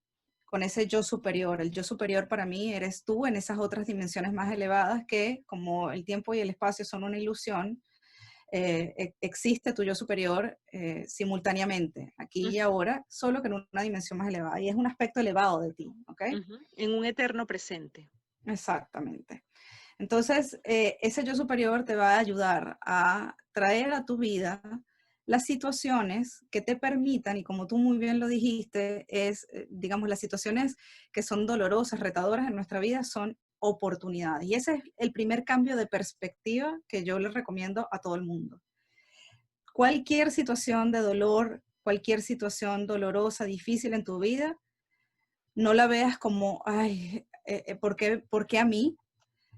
con ese yo superior. El yo superior para mí eres tú en esas otras dimensiones más elevadas que, como el tiempo y el espacio son una ilusión, existe tu yo superior simultáneamente, aquí y Ujú, ahora, solo que en una dimensión más elevada. Y es un aspecto elevado de ti, ¿ok? ujú. En un eterno presente. Exactamente. Entonces, ese yo superior te va a ayudar a traer a tu vida las situaciones que te permitan, y como tú muy bien lo dijiste, es, digamos, las situaciones que son dolorosas, retadoras en nuestra vida son oportunidades. Y ese es el primer cambio de perspectiva que yo le recomiendo a todo el mundo. Cualquier situación de dolor, cualquier situación dolorosa, difícil en tu vida, no la veas como, ay, por qué a mí?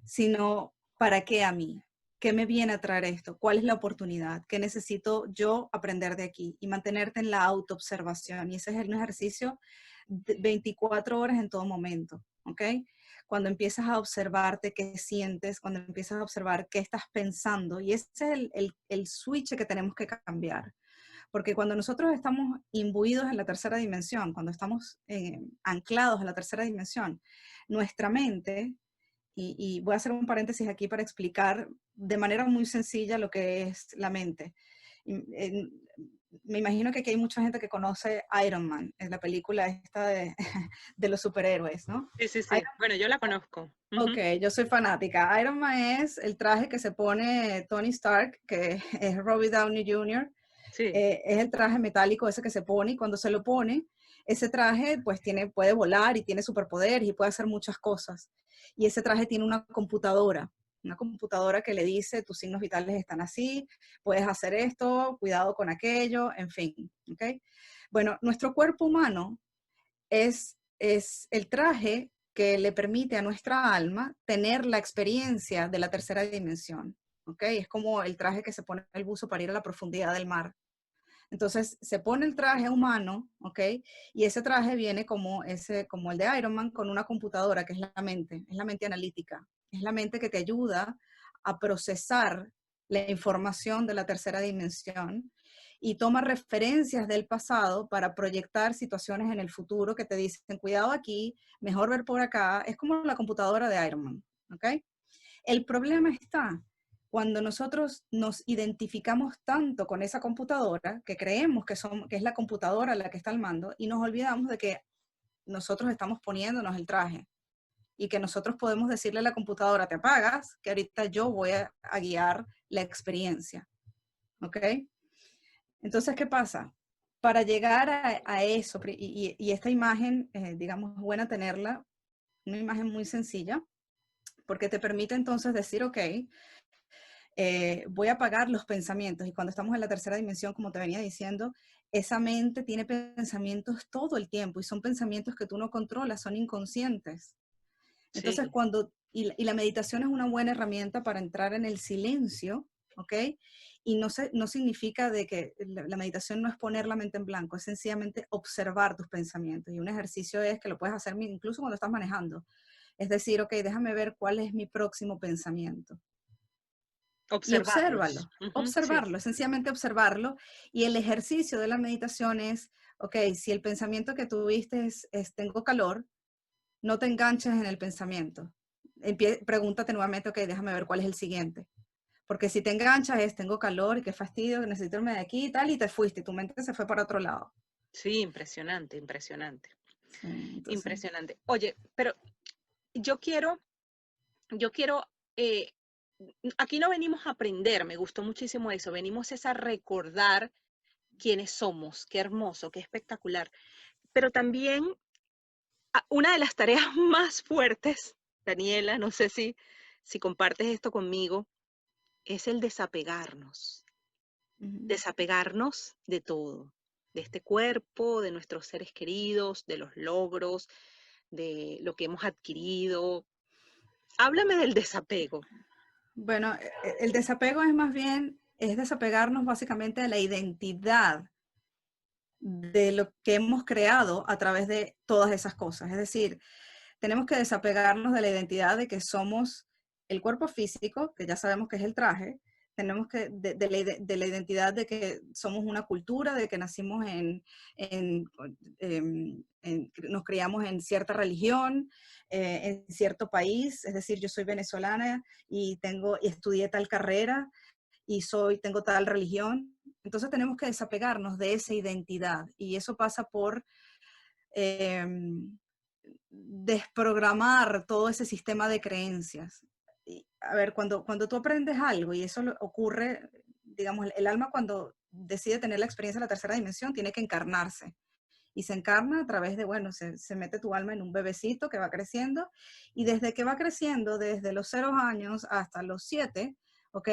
Sino, ¿para qué a mí? ¿Qué me viene a traer esto? ¿Cuál es la oportunidad? ¿Qué necesito yo aprender de aquí? Y mantenerte en la autoobservación. Y ese es un ejercicio 24 horas en todo momento, ¿ok? Cuando empiezas a observarte qué sientes, cuando empiezas a observar qué estás pensando, y ese es el switch que tenemos que cambiar. Porque cuando nosotros estamos imbuidos en la tercera dimensión, cuando estamos anclados en la tercera dimensión, nuestra mente, y voy a hacer un paréntesis aquí para explicar de manera muy sencilla lo que es la mente. Me imagino que aquí hay mucha gente que conoce Iron Man, en la película esta de, de los superhéroes, ¿no? Sí, sí, sí. Bueno, yo la conozco. Ok, yo soy fanática. Iron Man es el traje que se pone Tony Stark, que es Robert Downey Jr. Sí, Es el traje metálico ese que se pone y cuando se lo pone, ese traje pues puede volar y tiene superpoderes y puede hacer muchas cosas. Y ese traje tiene una computadora que le dice tus signos vitales están así, puedes hacer esto, cuidado con aquello, en fin. ¿Ok? Bueno, nuestro cuerpo humano es el traje que le permite a nuestra alma tener la experiencia de la tercera dimensión. ¿Ok? Es como el traje que se pone el buzo para ir a la profundidad del mar. Entonces se pone el traje humano, ¿ok? Y ese traje viene como el de Iron Man con una computadora que es la mente analítica, es la mente que te ayuda a procesar la información de la tercera dimensión y toma referencias del pasado para proyectar situaciones en el futuro que te dicen, cuidado aquí, mejor ver por acá. Es como la computadora de Iron Man, ¿ok? El problema está cuando nosotros nos identificamos tanto con esa computadora que creemos que es la computadora la que está al mando y nos olvidamos de que nosotros estamos poniéndonos el traje y que nosotros podemos decirle a la computadora, te apagas, que ahorita yo voy a guiar la experiencia. ¿Ok? Entonces, ¿qué pasa? Para llegar a eso, y esta imagen, digamos, es buena tenerla, una imagen muy sencilla, porque te permite entonces decir, ok, voy a apagar los pensamientos. Y cuando estamos en la tercera dimensión, como te venía diciendo, esa mente tiene pensamientos todo el tiempo y son pensamientos que tú no controlas, son inconscientes. Entonces, sí. y la meditación es una buena herramienta para entrar en el silencio, ¿ok? Y no significa de que la meditación no es poner la mente en blanco, es sencillamente observar tus pensamientos. Y un ejercicio es que lo puedes hacer incluso cuando estás manejando. Es decir, ok, déjame ver cuál es mi próximo pensamiento y Observarlos. obsérvalo, Ujú, sí, observarlo, sencillamente observarlo. Y el ejercicio de la meditación es, ok, si el pensamiento que tuviste es tengo calor, no te enganches en el pensamiento. Pregúntate nuevamente, ok, déjame ver cuál es el siguiente. Porque si te enganchas es tengo calor y qué fastidio, que necesito irme de aquí y tal, y te fuiste, y tu mente se fue para otro lado. sí, impresionante, impresionante, Sí, entonces, impresionante. Oye, pero yo quiero, yo quiero, eh, aquí no venimos a aprender, me gustó muchísimo eso, venimos es a recordar quiénes somos, qué hermoso, qué espectacular. Pero también una de las tareas más fuertes, Daniela, no sé si compartes esto conmigo, es el desapegarnos, ujú. desapegarnos de todo, de este cuerpo, de nuestros seres queridos, de los logros, de lo que hemos adquirido. Háblame del desapego. Bueno, el desapego es más bien, es desapegarnos básicamente de la identidad de lo que hemos creado a través de todas esas cosas. Es decir, tenemos que desapegarnos de la identidad de que somos el cuerpo físico, que ya sabemos que es el traje, tenemos que, de la identidad de que somos una cultura, de que nacimos nos criamos en cierta religión, en cierto país, es decir, yo soy venezolana y estudié tal carrera y tengo tal religión. Entonces tenemos que desapegarnos de esa identidad y eso pasa por eh, desprogramar todo ese sistema de creencias. Y, a ver, cuando tú aprendes algo y eso ocurre, digamos, el alma cuando decide tener la experiencia de la tercera dimensión tiene que encarnarse. Y se encarna a través de, bueno, se mete tu alma en un bebecito que va creciendo y desde que va creciendo, desde los 0 años hasta los 7, ¿ok?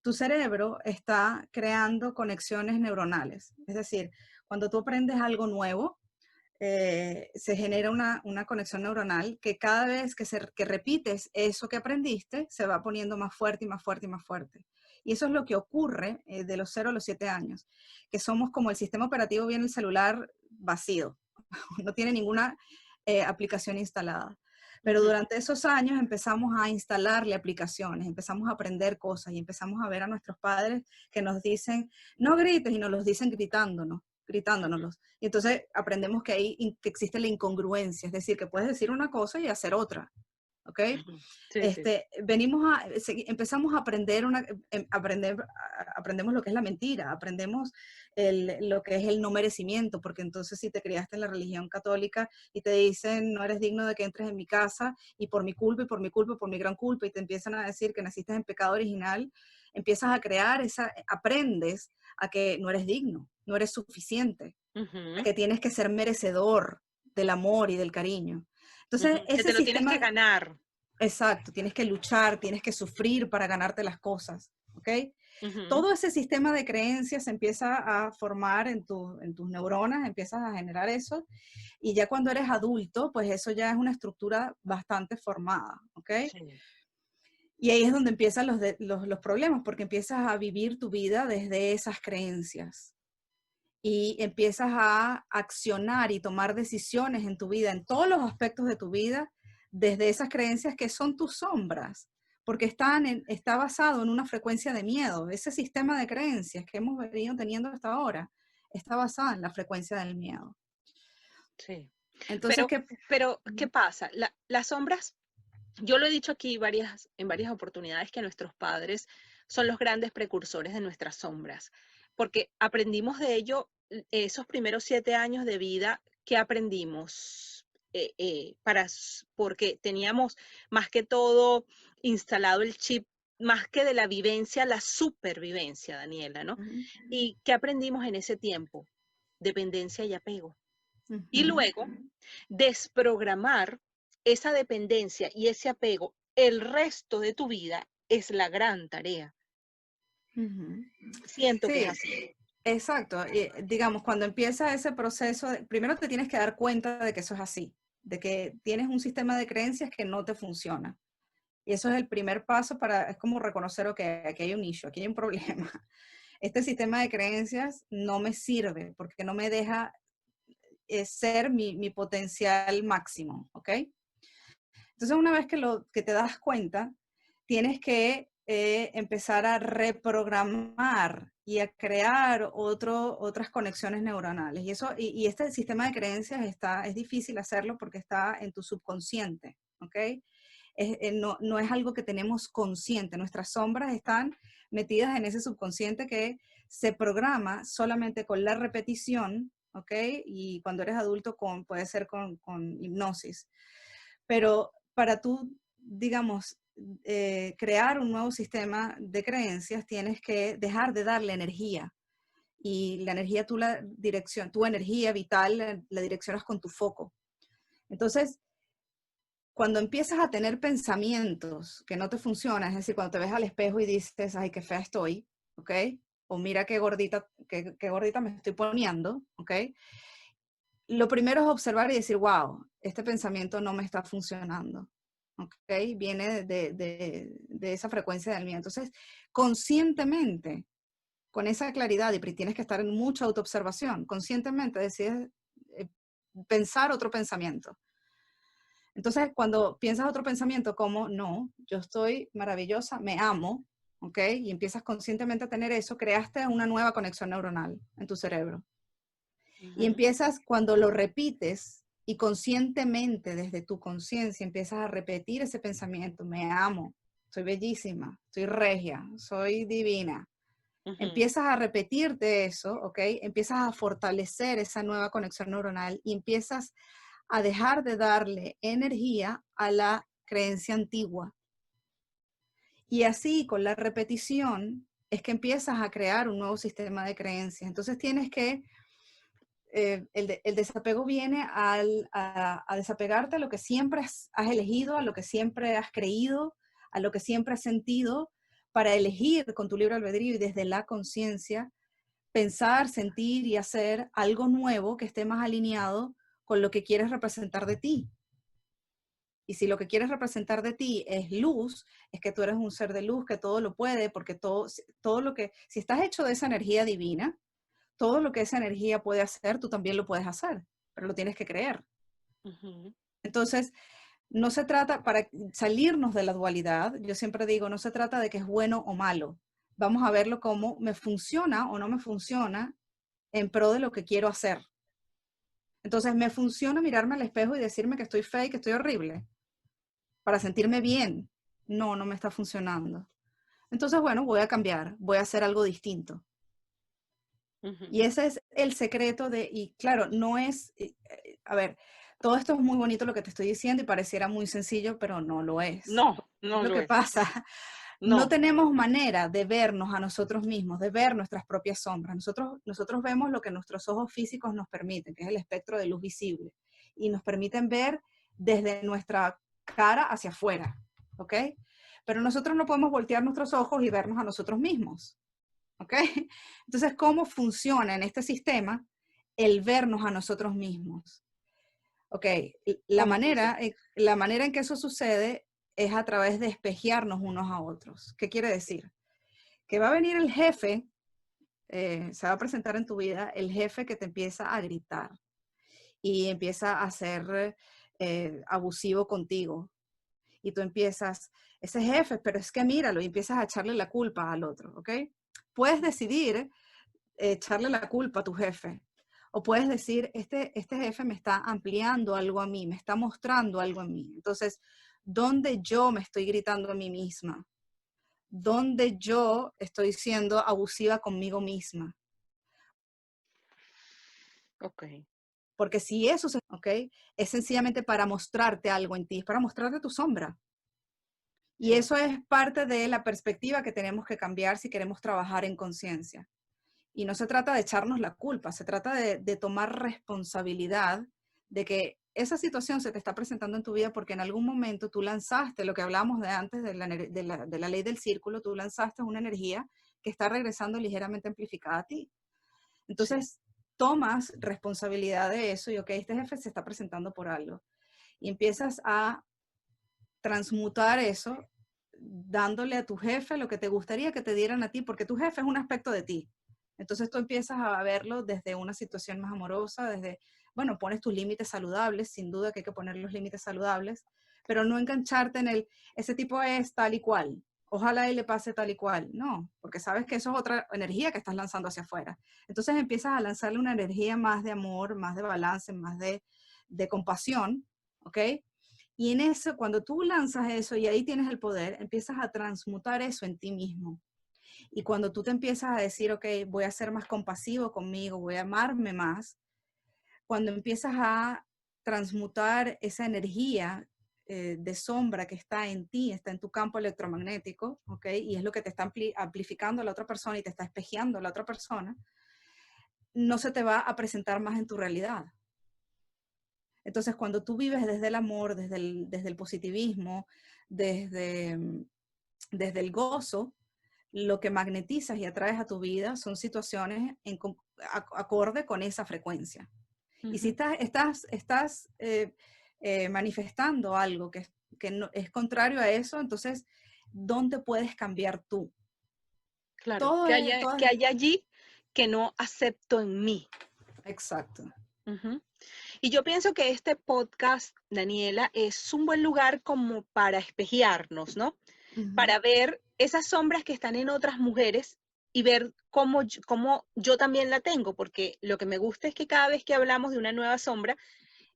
Tu cerebro está creando conexiones neuronales. Es decir, cuando tú aprendes algo nuevo, se genera una conexión neuronal que cada vez que repites eso que aprendiste, se va poniendo más fuerte y más fuerte y más fuerte. Y eso es lo que ocurre de los 0 a los 7 años, que somos como el sistema operativo viene el celular vacío, no tiene ninguna aplicación instalada. Pero Ujú. durante esos años empezamos a instalarle aplicaciones, empezamos a aprender cosas y empezamos a ver a nuestros padres que nos dicen, no grites, y nos los dicen gritándonos. Y entonces aprendemos que que existe la incongruencia, es decir, que puedes decir una cosa y hacer otra. ¿Ok? Ujú. Sí, sí, sí. Empezamos a aprender, aprendemos lo que es la mentira, aprendemos lo que es el no merecimiento, porque entonces si te criaste en la religión católica y te dicen no eres digno de que entres en mi casa y por mi culpa y por mi culpa y por mi gran culpa y te empiezan a decir que naciste en pecado original, empiezas a crear aprendes a que no eres digno, no eres suficiente, a Ujú, que tienes que ser merecedor del amor y del cariño. Entonces, ujú. Que ese te lo tienes que sistema. ganar. Exacto, tienes que luchar, tienes que sufrir para ganarte las cosas, ¿ok? Ujú. Todo ese sistema de creencias se empieza a formar en tus neuronas, empiezas a generar eso, y ya cuando eres adulto, pues eso ya es una estructura bastante formada, ¿ok? Sí. Y ahí es donde empiezan los problemas, porque empiezas a vivir tu vida desde esas creencias y empiezas a accionar y tomar decisiones en tu vida, en todos los aspectos de tu vida, desde esas creencias que son tus sombras, porque está basado en una frecuencia de miedo. Ese sistema de creencias que hemos venido teniendo hasta ahora está basado en la frecuencia del miedo. Sí. Entonces, Pero, ¿qué? pero, ¿qué pasa? Las sombras, yo lo he dicho aquí en varias oportunidades que nuestros padres son los grandes precursores de nuestras sombras, porque aprendimos de ello esos primeros 7 años de vida que aprendimos. Porque teníamos más que todo instalado el chip, más que de la vivencia, la supervivencia, Daniela, ¿no? Ujú, ¿Y qué aprendimos en ese tiempo? Dependencia y apego. Y ujú, luego desprogramar esa dependencia y ese apego el resto de tu vida es la gran tarea. ujú. Siento que es Sí, así. exacto. Y, digamos, cuando empieza ese proceso, primero te tienes que dar cuenta de que eso es así, de que tienes un sistema de creencias que no te funciona. Y eso es el primer paso es como reconocer, ok, aquí hay un issue, aquí hay un problema. Este sistema de creencias no me sirve porque no me deja ser mi potencial máximo, ¿ok? Entonces, una vez que te das cuenta, tienes que empezar a reprogramar y a crear otras conexiones neuronales. Y este sistema de creencias es difícil hacerlo porque está en tu subconsciente, ¿ok? No es algo que tenemos consciente. Nuestras sombras están metidas en ese subconsciente que se programa solamente con la repetición, ¿ok? Y cuando eres adulto puede ser con hipnosis. Pero para tú, digamos, crear un nuevo sistema de creencias, tienes que dejar de darle energía. Y la energía, tu energía vital, la direccionas con tu foco. Entonces, cuando empiezas a tener pensamientos que no te funcionan, es decir, cuando te ves al espejo y dices, ay, qué fea estoy, ¿ok? O mira qué gordita me estoy poniendo, ¿ok? Lo primero es observar y decir, wow, este pensamiento no me está funcionando, ¿ok? Viene de esa frecuencia del miedo. Entonces, conscientemente, con esa claridad, y tienes que estar en mucha autoobservación, conscientemente decides eh, pensar otro pensamiento. Entonces, cuando piensas otro pensamiento como, no, yo estoy maravillosa, me amo, ¿ok? Y empiezas conscientemente a tener eso, creaste una nueva conexión neuronal en tu cerebro. Y Ujú. empiezas, cuando lo repites y conscientemente desde tu conciencia empiezas a repetir ese pensamiento, me amo, soy bellísima, soy regia, soy divina. Ujú. Empiezas a repetirte eso, ¿ok? Empiezas a fortalecer esa nueva conexión neuronal y empiezas a dejar de darle energía a la creencia antigua. Y así, con la repetición, es que empiezas a crear un nuevo sistema de creencias. Entonces tienes que, el desapego viene a desapegarte a lo que siempre has elegido, a lo que siempre has creído, a lo que siempre has sentido, para elegir con tu libre albedrío y desde la conciencia, pensar, sentir y hacer algo nuevo que esté más alineado con lo que quieres representar de ti. Y si lo que quieres representar de ti es luz, es que tú eres un ser de luz que todo lo puede, porque todo lo que, si estás hecho de esa energía divina, todo lo que esa energía puede hacer, tú también lo puedes hacer. pero lo tienes que creer. Ujú. Entonces, no se trata, para salirnos de la dualidad, yo siempre digo, no se trata de que es bueno o malo. Vamos a verlo como me funciona o no me funciona en pro de lo que quiero hacer. Entonces, ¿me funciona mirarme al espejo y decirme que estoy fea y que estoy horrible? Para sentirme bien. No, no me está funcionando. Entonces, bueno, voy a cambiar, voy a hacer algo distinto. Ujú. Y ese es el secreto de, y claro, no es, a ver, todo esto es muy bonito lo que te estoy diciendo y pareciera muy sencillo, pero no lo es. No, Es no lo lo que es. pasa. No No. tenemos manera de vernos a nosotros mismos, de ver nuestras propias sombras. Nosotros vemos lo que nuestros ojos físicos nos permiten, que es el espectro de luz visible, y nos permiten ver desde nuestra cara hacia afuera, ¿ok? Pero nosotros no podemos voltear nuestros ojos y vernos a nosotros mismos, ¿ok? Entonces, ¿cómo funciona en este sistema el vernos a nosotros mismos? Ok, ¿Cómo funciona? la manera en que eso sucede es a través de espejearnos unos a otros. ¿Qué quiere decir? Que va a venir el jefe, se va a presentar en tu vida el jefe que te empieza a gritar y empieza a ser abusivo contigo. Y tú empiezas, ese jefe, pero es que míralo, y empiezas a echarle la culpa al otro, ¿ok? Puedes decidir echarle la culpa a tu jefe. O puedes decir, este jefe me está ampliando algo a mí, me está mostrando algo en mí. Entonces, ¿dónde yo me estoy gritando a mí misma? ¿Dónde yo estoy siendo abusiva conmigo misma? Ok. Porque si eso, ¿ok? Es sencillamente para mostrarte algo en ti, es para mostrarte tu sombra. Y Sí. eso es parte de la perspectiva que tenemos que cambiar si queremos trabajar en conciencia. Y no se trata de echarnos la culpa, se trata de tomar responsabilidad de que esa situación se te está presentando en tu vida porque en algún momento tú lanzaste, lo que hablábamos de antes de la ley del círculo, tú lanzaste una energía que está regresando ligeramente amplificada a ti. Sí. Entonces, tomas responsabilidad de eso y, ok, este jefe se está presentando por algo. Y empiezas a transmutar eso dándole a tu jefe lo que te gustaría que te dieran a ti, porque tu jefe es un aspecto de ti. Entonces tú empiezas a verlo desde una situación más amorosa, desde, bueno, pones tus límites saludables, sin duda que hay que poner los límites saludables, pero no engancharte en el, ese tipo es tal y cual, ojalá y le pase tal y cual, no, porque sabes que eso es otra energía que estás lanzando hacia afuera. Entonces empiezas a lanzarle una energía más de amor, más de balance, más de compasión, ¿ok? Y en eso, cuando tú lanzas eso y ahí tienes el poder, empiezas a transmutar eso en ti mismo. Y cuando tú te empiezas a decir, ok, voy a ser más compasivo conmigo, voy a amarme más, cuando empiezas a transmutar esa energía de sombra que está en ti, está en tu campo electromagnético, ¿ok? Y es lo que te está amplificando a la otra persona y te está espejeando a la otra persona, no se te va a presentar más en tu realidad. Entonces, cuando tú vives desde el amor, desde el positivismo, desde, desde el gozo, lo que magnetizas y atraes a tu vida son situaciones acorde con esa frecuencia. Y si Ujú. estás manifestando algo que no, es contrario a eso, entonces, ¿dónde puedes cambiar tú? Claro. Todo es, todo Que es, hay allí que no acepto en mí. exacto. Ujú. Y yo pienso que este podcast, Daniela, es un buen lugar como para espejearnos, ¿no? Ujú. Para ver esas sombras que están en otras mujeres y ver cómo yo también la tengo, porque lo que me gusta es que cada vez que hablamos de una nueva sombra,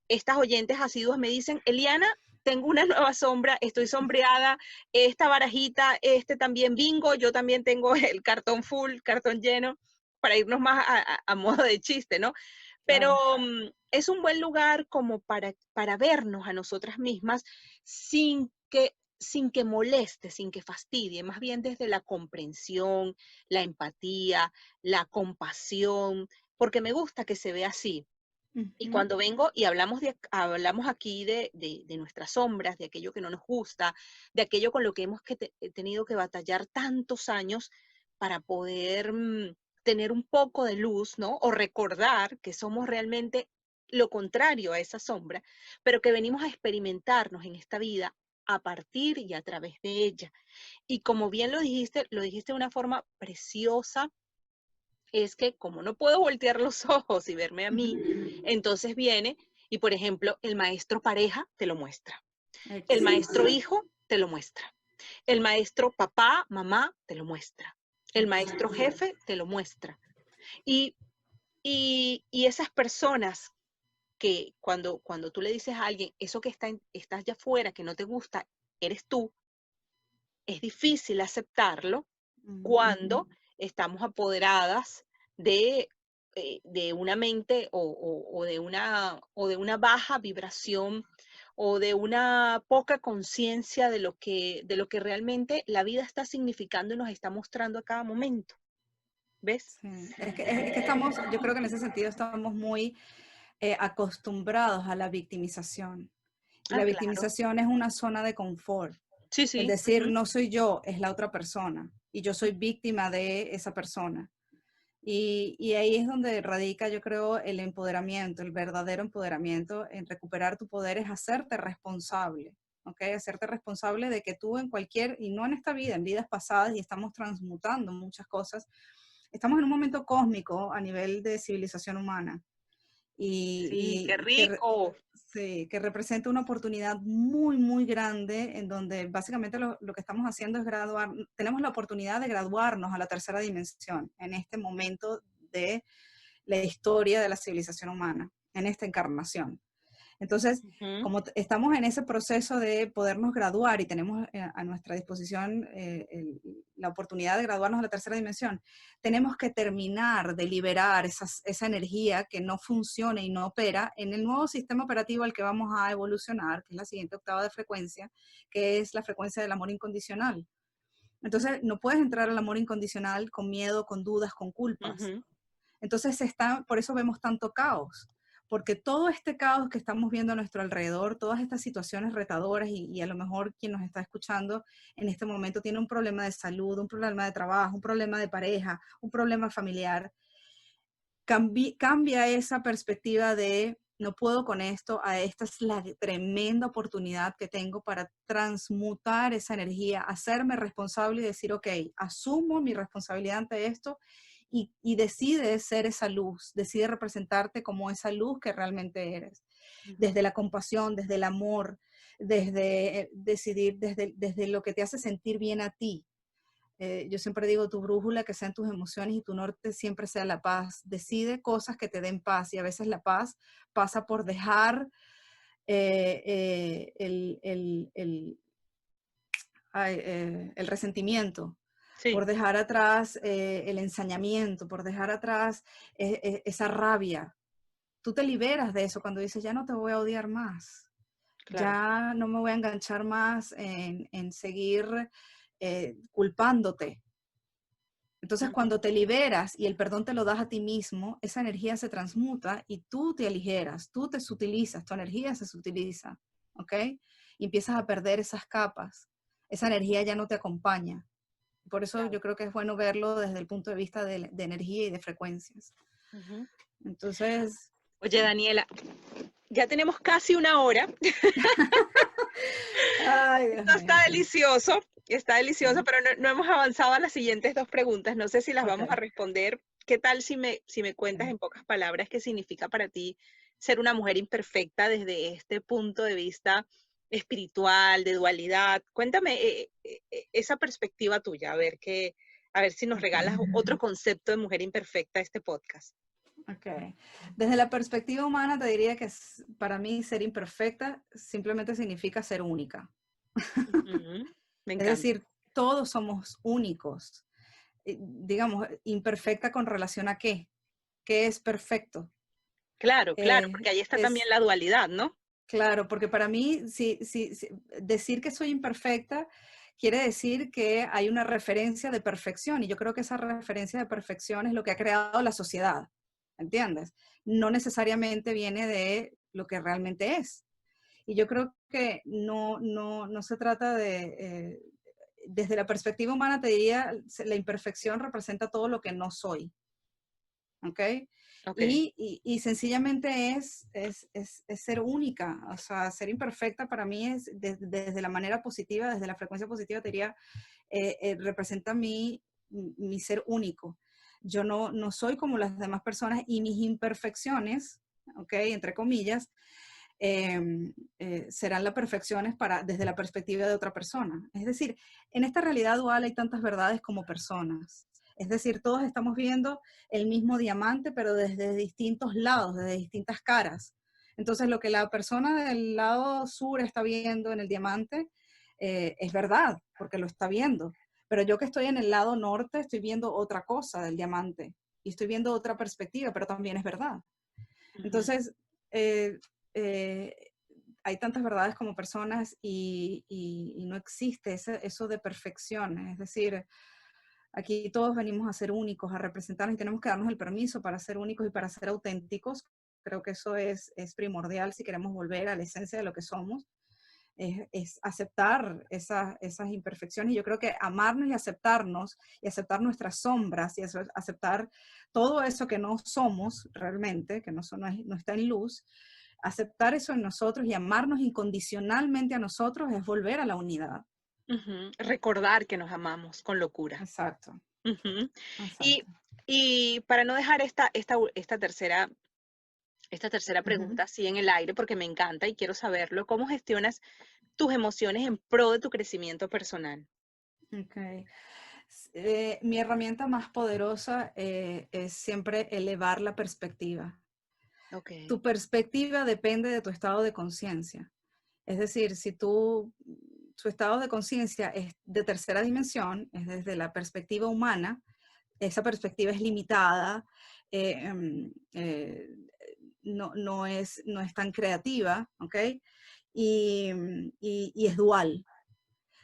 estas oyentes asiduas me dicen, Eliana, tengo una nueva sombra, estoy sombreada, esta barajita, este también bingo, yo también tengo el cartón full, cartón lleno, para irnos más a modo de chiste, ¿no? Pero Claro. es un buen lugar como para vernos a nosotras mismas sin que moleste, sin que fastidie, más bien desde la comprensión, la empatía, la compasión, porque me gusta que se vea así. Y Ujú. cuando vengo y hablamos aquí de nuestras sombras, de aquello que no nos gusta, de aquello con lo que hemos tenido que batallar tantos años para poder tener un poco de luz, ¿no? O recordar que somos realmente lo contrario a esa sombra, pero que venimos a experimentarnos en esta vida a partir y a través de ella. Y como bien lo dijiste de una forma preciosa, es que como no puedo voltear los ojos y verme a mí, entonces viene y, por ejemplo, el maestro pareja te lo muestra, el maestro Exacto, hijo te lo muestra, el maestro papá, mamá te lo muestra, el maestro exacto. jefe te lo muestra. Y, y esas personas que cuando tú le dices a alguien, eso que estás ya afuera, que no te gusta, eres tú, es difícil aceptarlo Ujú. cuando estamos apoderadas de una mente o de una baja vibración o de una poca conciencia de lo que realmente la vida está significando y nos está mostrando a cada momento. ¿Ves? Sí. Es que estamos, yo creo que en ese sentido estamos muy acostumbrados a la victimización. Y Ah, la claro. victimización es una zona de confort. Sí, Es sí. decir, no soy yo, es la otra persona. Y yo soy víctima de esa persona. Y ahí es donde radica, yo creo, el empoderamiento, el verdadero empoderamiento en recuperar tu poder es hacerte responsable, ¿ok? Hacerte responsable de que tú en cualquier, y no en esta vida, en vidas pasadas, y estamos transmutando muchas cosas, estamos en un momento cósmico a nivel de civilización humana Sí, qué y rico. sí, que representa una oportunidad muy, muy grande en donde básicamente lo que estamos haciendo es graduar, tenemos la oportunidad de graduarnos a la tercera dimensión en este momento de la historia de la civilización humana, en esta encarnación. Entonces, Ujú. como estamos en ese proceso de podernos graduar y tenemos a nuestra disposición la oportunidad de graduarnos a la tercera dimensión, tenemos que terminar de liberar esa energía que no funciona y no opera en el nuevo sistema operativo al que vamos a evolucionar, que es la siguiente octava de frecuencia, que es la frecuencia del amor incondicional. Entonces, no puedes entrar al amor incondicional con miedo, con dudas, con culpas. Ujú. Entonces por eso vemos tanto caos, porque todo este caos que estamos viendo a nuestro alrededor, todas estas situaciones retadoras y a lo mejor quien nos está escuchando en este momento tiene un problema de salud, un problema de trabajo, un problema de pareja, un problema familiar, cambia esa perspectiva de no puedo con esto, a esta es la tremenda oportunidad que tengo para transmutar esa energía, hacerme responsable y decir, ok, asumo mi responsabilidad ante esto y decide ser esa luz, decide representarte como esa luz que realmente eres, Ujú. desde la compasión, desde el amor, desde decidir, desde lo que te hace sentir bien a ti. Yo siempre digo, tu brújula que sean tus emociones y tu norte siempre sea la paz. Decide cosas que te den paz y a veces la paz pasa por dejar el resentimiento, Sí. por dejar atrás el ensañamiento, por dejar atrás esa rabia. Tú te liberas de eso cuando dices, ya no te voy a odiar más, Claro. ya no me voy a enganchar más en seguir culpándote. Entonces, Ujú. cuando te liberas y el perdón te lo das a ti mismo, esa energía se transmuta y tú te aligeras, tú te sutilizas, tu energía se sutiliza, ¿ok? Y empiezas a perder esas capas. Esa energía ya no te acompaña. Por eso Claro. yo creo que es bueno verlo desde el punto de vista de energía y de frecuencias. Ujú. Entonces, Oye, sí. Daniela, ya tenemos casi una hora. Ay, Dios Esto mío, sí. está delicioso, Sí. pero no hemos avanzado a las siguientes dos preguntas. No sé si las vamos a Ok. responder. ¿Qué tal si me cuentas en pocas palabras qué significa para ti ser una mujer imperfecta desde este punto de vista espiritual, de dualidad? Cuéntame esa perspectiva tuya, a ver si nos Ok. regalas otro concepto de mujer imperfecta a este podcast. Ok. Desde la perspectiva humana te diría que para mí ser imperfecta simplemente significa ser única. Ujú. Me Es encanta. decir, todos somos únicos. Digamos, imperfecta con relación a qué. ¿Qué es perfecto? Claro, claro, porque ahí está también Es la dualidad, ¿no? claro, porque para mí, decir que soy imperfecta quiere decir que hay una referencia de perfección y yo creo que esa referencia de perfección es lo que ha creado la sociedad, ¿entiendes? No necesariamente viene de lo que realmente es. Y yo creo que no se trata desde la perspectiva humana te diría, la imperfección representa todo lo que no soy, ¿ok? Ok. Y sencillamente es ser única, o sea, ser imperfecta para mí es desde la manera positiva, desde la frecuencia positiva, te diría, representa mi ser único. yo no soy como las demás personas y mis imperfecciones, ¿ok? Entre comillas, serán las perfecciones desde la perspectiva de otra persona. Es decir, en esta realidad dual hay tantas verdades como personas. Es decir, todos estamos viendo el mismo diamante, pero desde distintos lados, desde distintas caras. Entonces, lo que la persona del lado sur está viendo en el diamante es verdad, porque lo está viendo. Pero yo que estoy en el lado norte, estoy viendo otra cosa del diamante y estoy viendo otra perspectiva, pero también es verdad. Entonces, eh, eh, hay tantas verdades como personas y no existe eso de perfección. Es decir, aquí todos venimos a ser únicos, a representarnos y tenemos que darnos el permiso para ser únicos y para ser auténticos. Creo que eso es primordial si queremos volver a la esencia de lo que somos. Es aceptar esas imperfecciones. Y yo creo que amarnos y aceptar nuestras sombras y aceptar todo eso que no somos realmente, que no está en luz, aceptar eso en nosotros y amarnos incondicionalmente a nosotros es volver a la unidad. Recordar que nos amamos con locura. Exacto. Ujú. Y, Exacto. y para no dejar esta tercera pregunta así en el aire, porque me encanta y quiero saberlo, ¿cómo gestionas tus emociones en pro de tu crecimiento personal? Okay. Mi herramienta más poderosa es siempre elevar la perspectiva. Ok. Tu perspectiva depende de tu estado de conciencia. Es decir, si tu estado de conciencia es de tercera dimensión, es desde la perspectiva humana, esa perspectiva es limitada, eh, em, eh, no es tan creativa, ¿ok? Y es dual.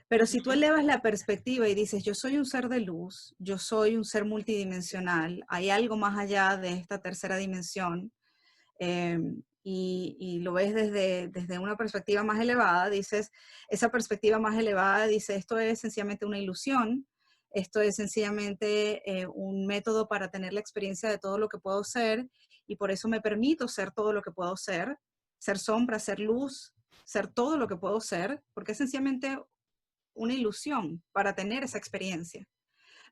Pero si tú Ujú. elevas la perspectiva y dices, yo soy un ser de luz, yo soy un ser multidimensional, hay algo más allá de esta tercera dimensión, y lo ves desde una perspectiva más elevada, dices, esa perspectiva más elevada dice, esto es sencillamente una ilusión, esto es sencillamente un método para tener la experiencia de todo lo que puedo ser, y por eso me permito ser todo lo que puedo ser sombra, ser luz, ser todo lo que puedo ser, porque es sencillamente una ilusión para tener esa experiencia.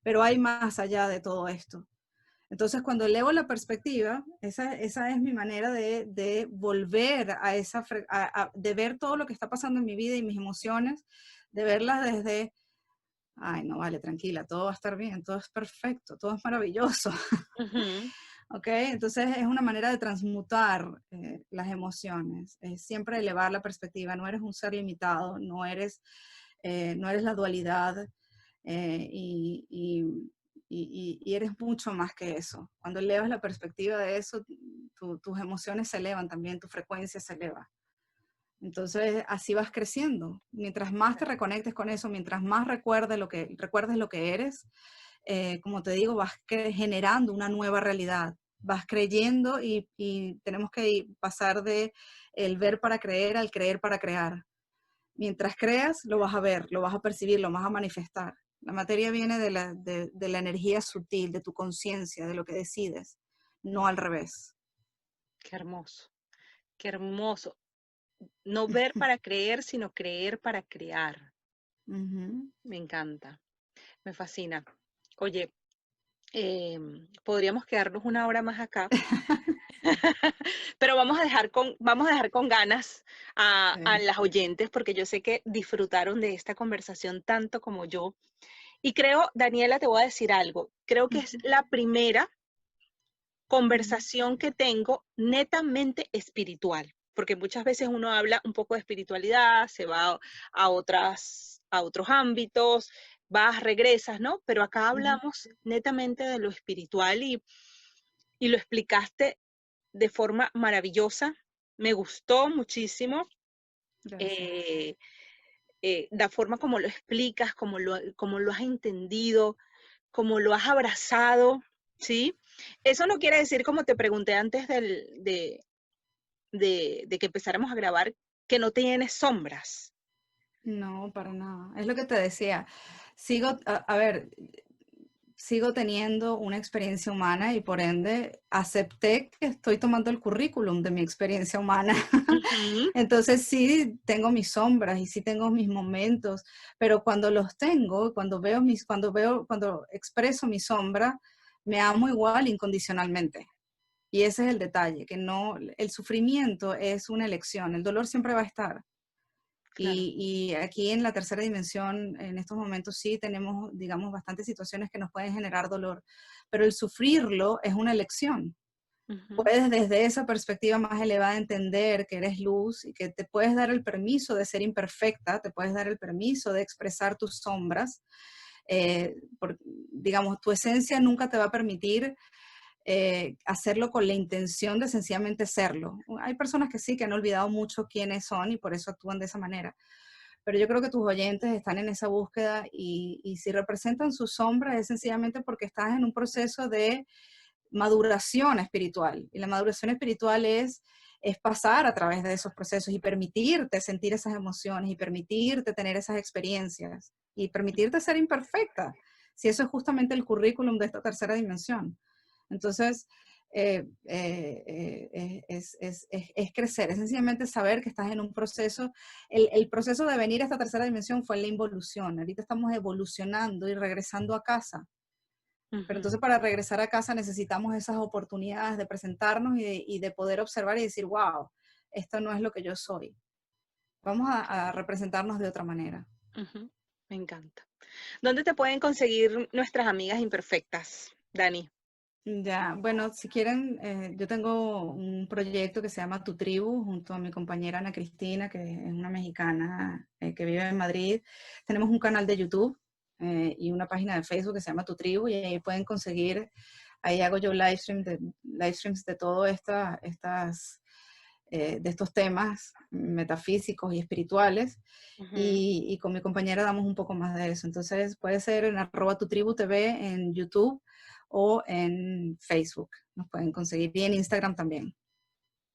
Pero hay más allá de todo esto. Entonces, cuando elevo la perspectiva, esa es mi manera de volver de ver todo lo que está pasando en mi vida y mis emociones, de verlas desde, ay, no, vale, tranquila, todo va a estar bien, todo es perfecto, todo es maravilloso. Ujú. ¿Ok? Entonces, es una manera de transmutar las emociones, siempre elevar la perspectiva, no eres un ser limitado, no eres la dualidad, y eres mucho más que eso. Cuando elevas la perspectiva de eso, tus emociones se elevan también, tu frecuencia se eleva. Entonces, así vas creciendo. Mientras más te reconectes con eso, mientras más recuerdes lo que eres, como te digo, vas generando una nueva realidad. Vas creyendo y tenemos que pasar de el ver para creer al creer para crear. Mientras creas, lo vas a ver, lo vas a percibir, lo vas a manifestar. La materia viene de la energía sutil, de tu conciencia, de lo que decides, no al revés. Qué hermoso, qué hermoso. No ver para creer, sino creer para crear. Ujú. Me encanta, me fascina. Oye, podríamos quedarnos una hora más acá, pero vamos a dejar con ganas a Sí. las oyentes, porque yo sé que disfrutaron de esta conversación tanto como yo. Y creo, Daniela, te voy a decir algo, creo que es Ujú, la primera ujú, conversación que tengo netamente espiritual, porque muchas veces uno habla un poco de espiritualidad, se va a otros ámbitos, vas, regresas, ¿no? Pero acá ujú. hablamos netamente de lo espiritual y lo explicaste de forma maravillosa. Me gustó muchísimo Gracias. eh, la forma como lo explicas, como lo has entendido, como lo has abrazado, ¿sí? Eso no quiere decir, como te pregunté antes de que empezáramos a grabar, que no tienes sombras. No, para nada. Es lo que te decía. A ver, sigo teniendo una experiencia humana y por ende acepté que estoy tomando el currículum de mi experiencia humana. Ujú. Entonces sí tengo mis sombras y sí tengo mis momentos, pero cuando los tengo, cuando expreso mi sombra, me amo igual incondicionalmente. Y ese es el detalle, que no, el sufrimiento es una elección, el dolor siempre va a estar. Claro. Y aquí en la tercera dimensión, en estos momentos sí tenemos, digamos, bastantes situaciones que nos pueden generar dolor, pero el sufrirlo es una elección. Ujú, Puedes desde esa perspectiva más elevada entender que eres luz y que te puedes dar el permiso de ser imperfecta, te puedes dar el permiso de expresar tus sombras. Digamos, tu esencia nunca te va a permitir hacerlo con la intención de sencillamente serlo. Hay personas que sí, que han olvidado mucho quiénes son y por eso actúan de esa manera. Pero yo creo que tus oyentes están en esa búsqueda y si representan su sombra es sencillamente porque estás en un proceso de maduración espiritual. Y la maduración espiritual es pasar a través de esos procesos y permitirte sentir esas emociones y permitirte tener esas experiencias y permitirte ser imperfecta. Si eso es justamente el currículum de esta tercera dimensión. Entonces, es crecer, es sencillamente saber que estás en un proceso. El proceso de venir a esta tercera dimensión fue la involución. Ahorita estamos evolucionando y regresando a casa. Pero ujú. entonces para regresar a casa necesitamos esas oportunidades de presentarnos y de poder observar y decir, wow, esto no es lo que yo soy. Vamos a representarnos de otra manera. Ujú, me encanta. ¿Dónde te pueden conseguir nuestras amigas imperfectas, Dani? Ya, bueno, si quieren, yo tengo un proyecto que se llama Tu Tribu, junto a mi compañera Ana Cristina, que es una mexicana que vive en Madrid. Tenemos un canal de YouTube y una página de Facebook que se llama Tu Tribu, y ahí pueden conseguir, ahí hago yo live streams de todo de estos temas metafísicos y espirituales, Ujú. y con mi compañera damos un poco más de eso. Entonces puede ser en @tutribu.tv en YouTube o en Facebook. Nos pueden conseguir y en Instagram también.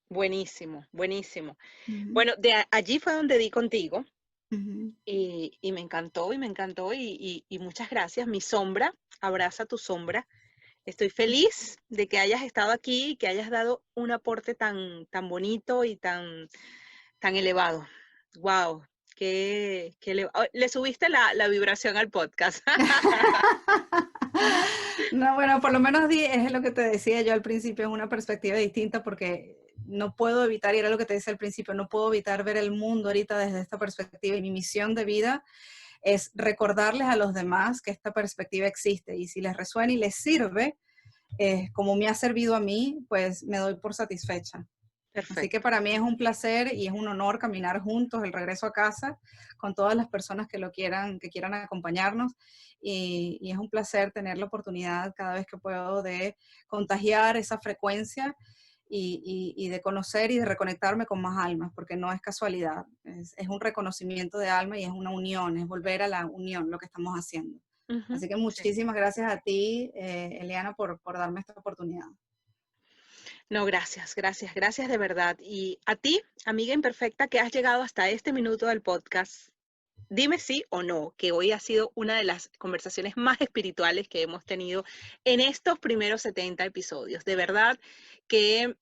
Buenísimo, buenísimo. Ujú, Bueno, allí fue donde di contigo ujú. y me encantó y muchas gracias. Mi sombra, abraza tu sombra. Estoy feliz de que hayas estado aquí y que hayas dado un aporte tan bonito y tan elevado. Wow, le subiste la vibración al podcast. No, bueno, por lo menos es lo que te decía yo al principio, es una perspectiva distinta porque no puedo evitar, y era lo que te decía al principio, no puedo evitar ver el mundo ahorita desde esta perspectiva, y mi misión de vida es recordarles a los demás que esta perspectiva existe, y si les resuena y les sirve, como me ha servido a mí, pues me doy por satisfecha. Así que Perfecto. para mí es un placer y es un honor caminar juntos el regreso a casa con todas las personas que quieran acompañarnos. Y es un placer tener la oportunidad cada vez que puedo de contagiar esa frecuencia y de conocer y de reconectarme con más almas, porque no es casualidad, es un reconocimiento de alma y es una unión, es volver a la unión lo que estamos haciendo. Ujú, Así que sí. muchísimas gracias a ti, Eliana, por darme esta oportunidad. No, gracias, gracias, gracias de verdad. Y a ti, amiga imperfecta, que has llegado hasta este minuto del podcast, dime sí o no, que hoy ha sido una de las conversaciones más espirituales que hemos tenido en estos primeros 70 episodios. De verdad que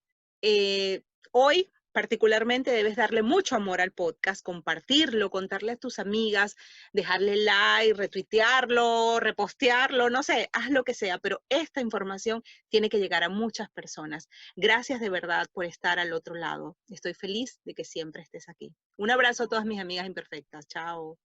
hoy particularmente debes darle mucho amor al podcast, compartirlo, contarle a tus amigas, dejarle like, retuitearlo, repostearlo, no sé, haz lo que sea, pero esta información tiene que llegar a muchas personas. Gracias de verdad por estar al otro lado. Estoy feliz de que siempre estés aquí. Un abrazo a todas mis amigas imperfectas. Chao.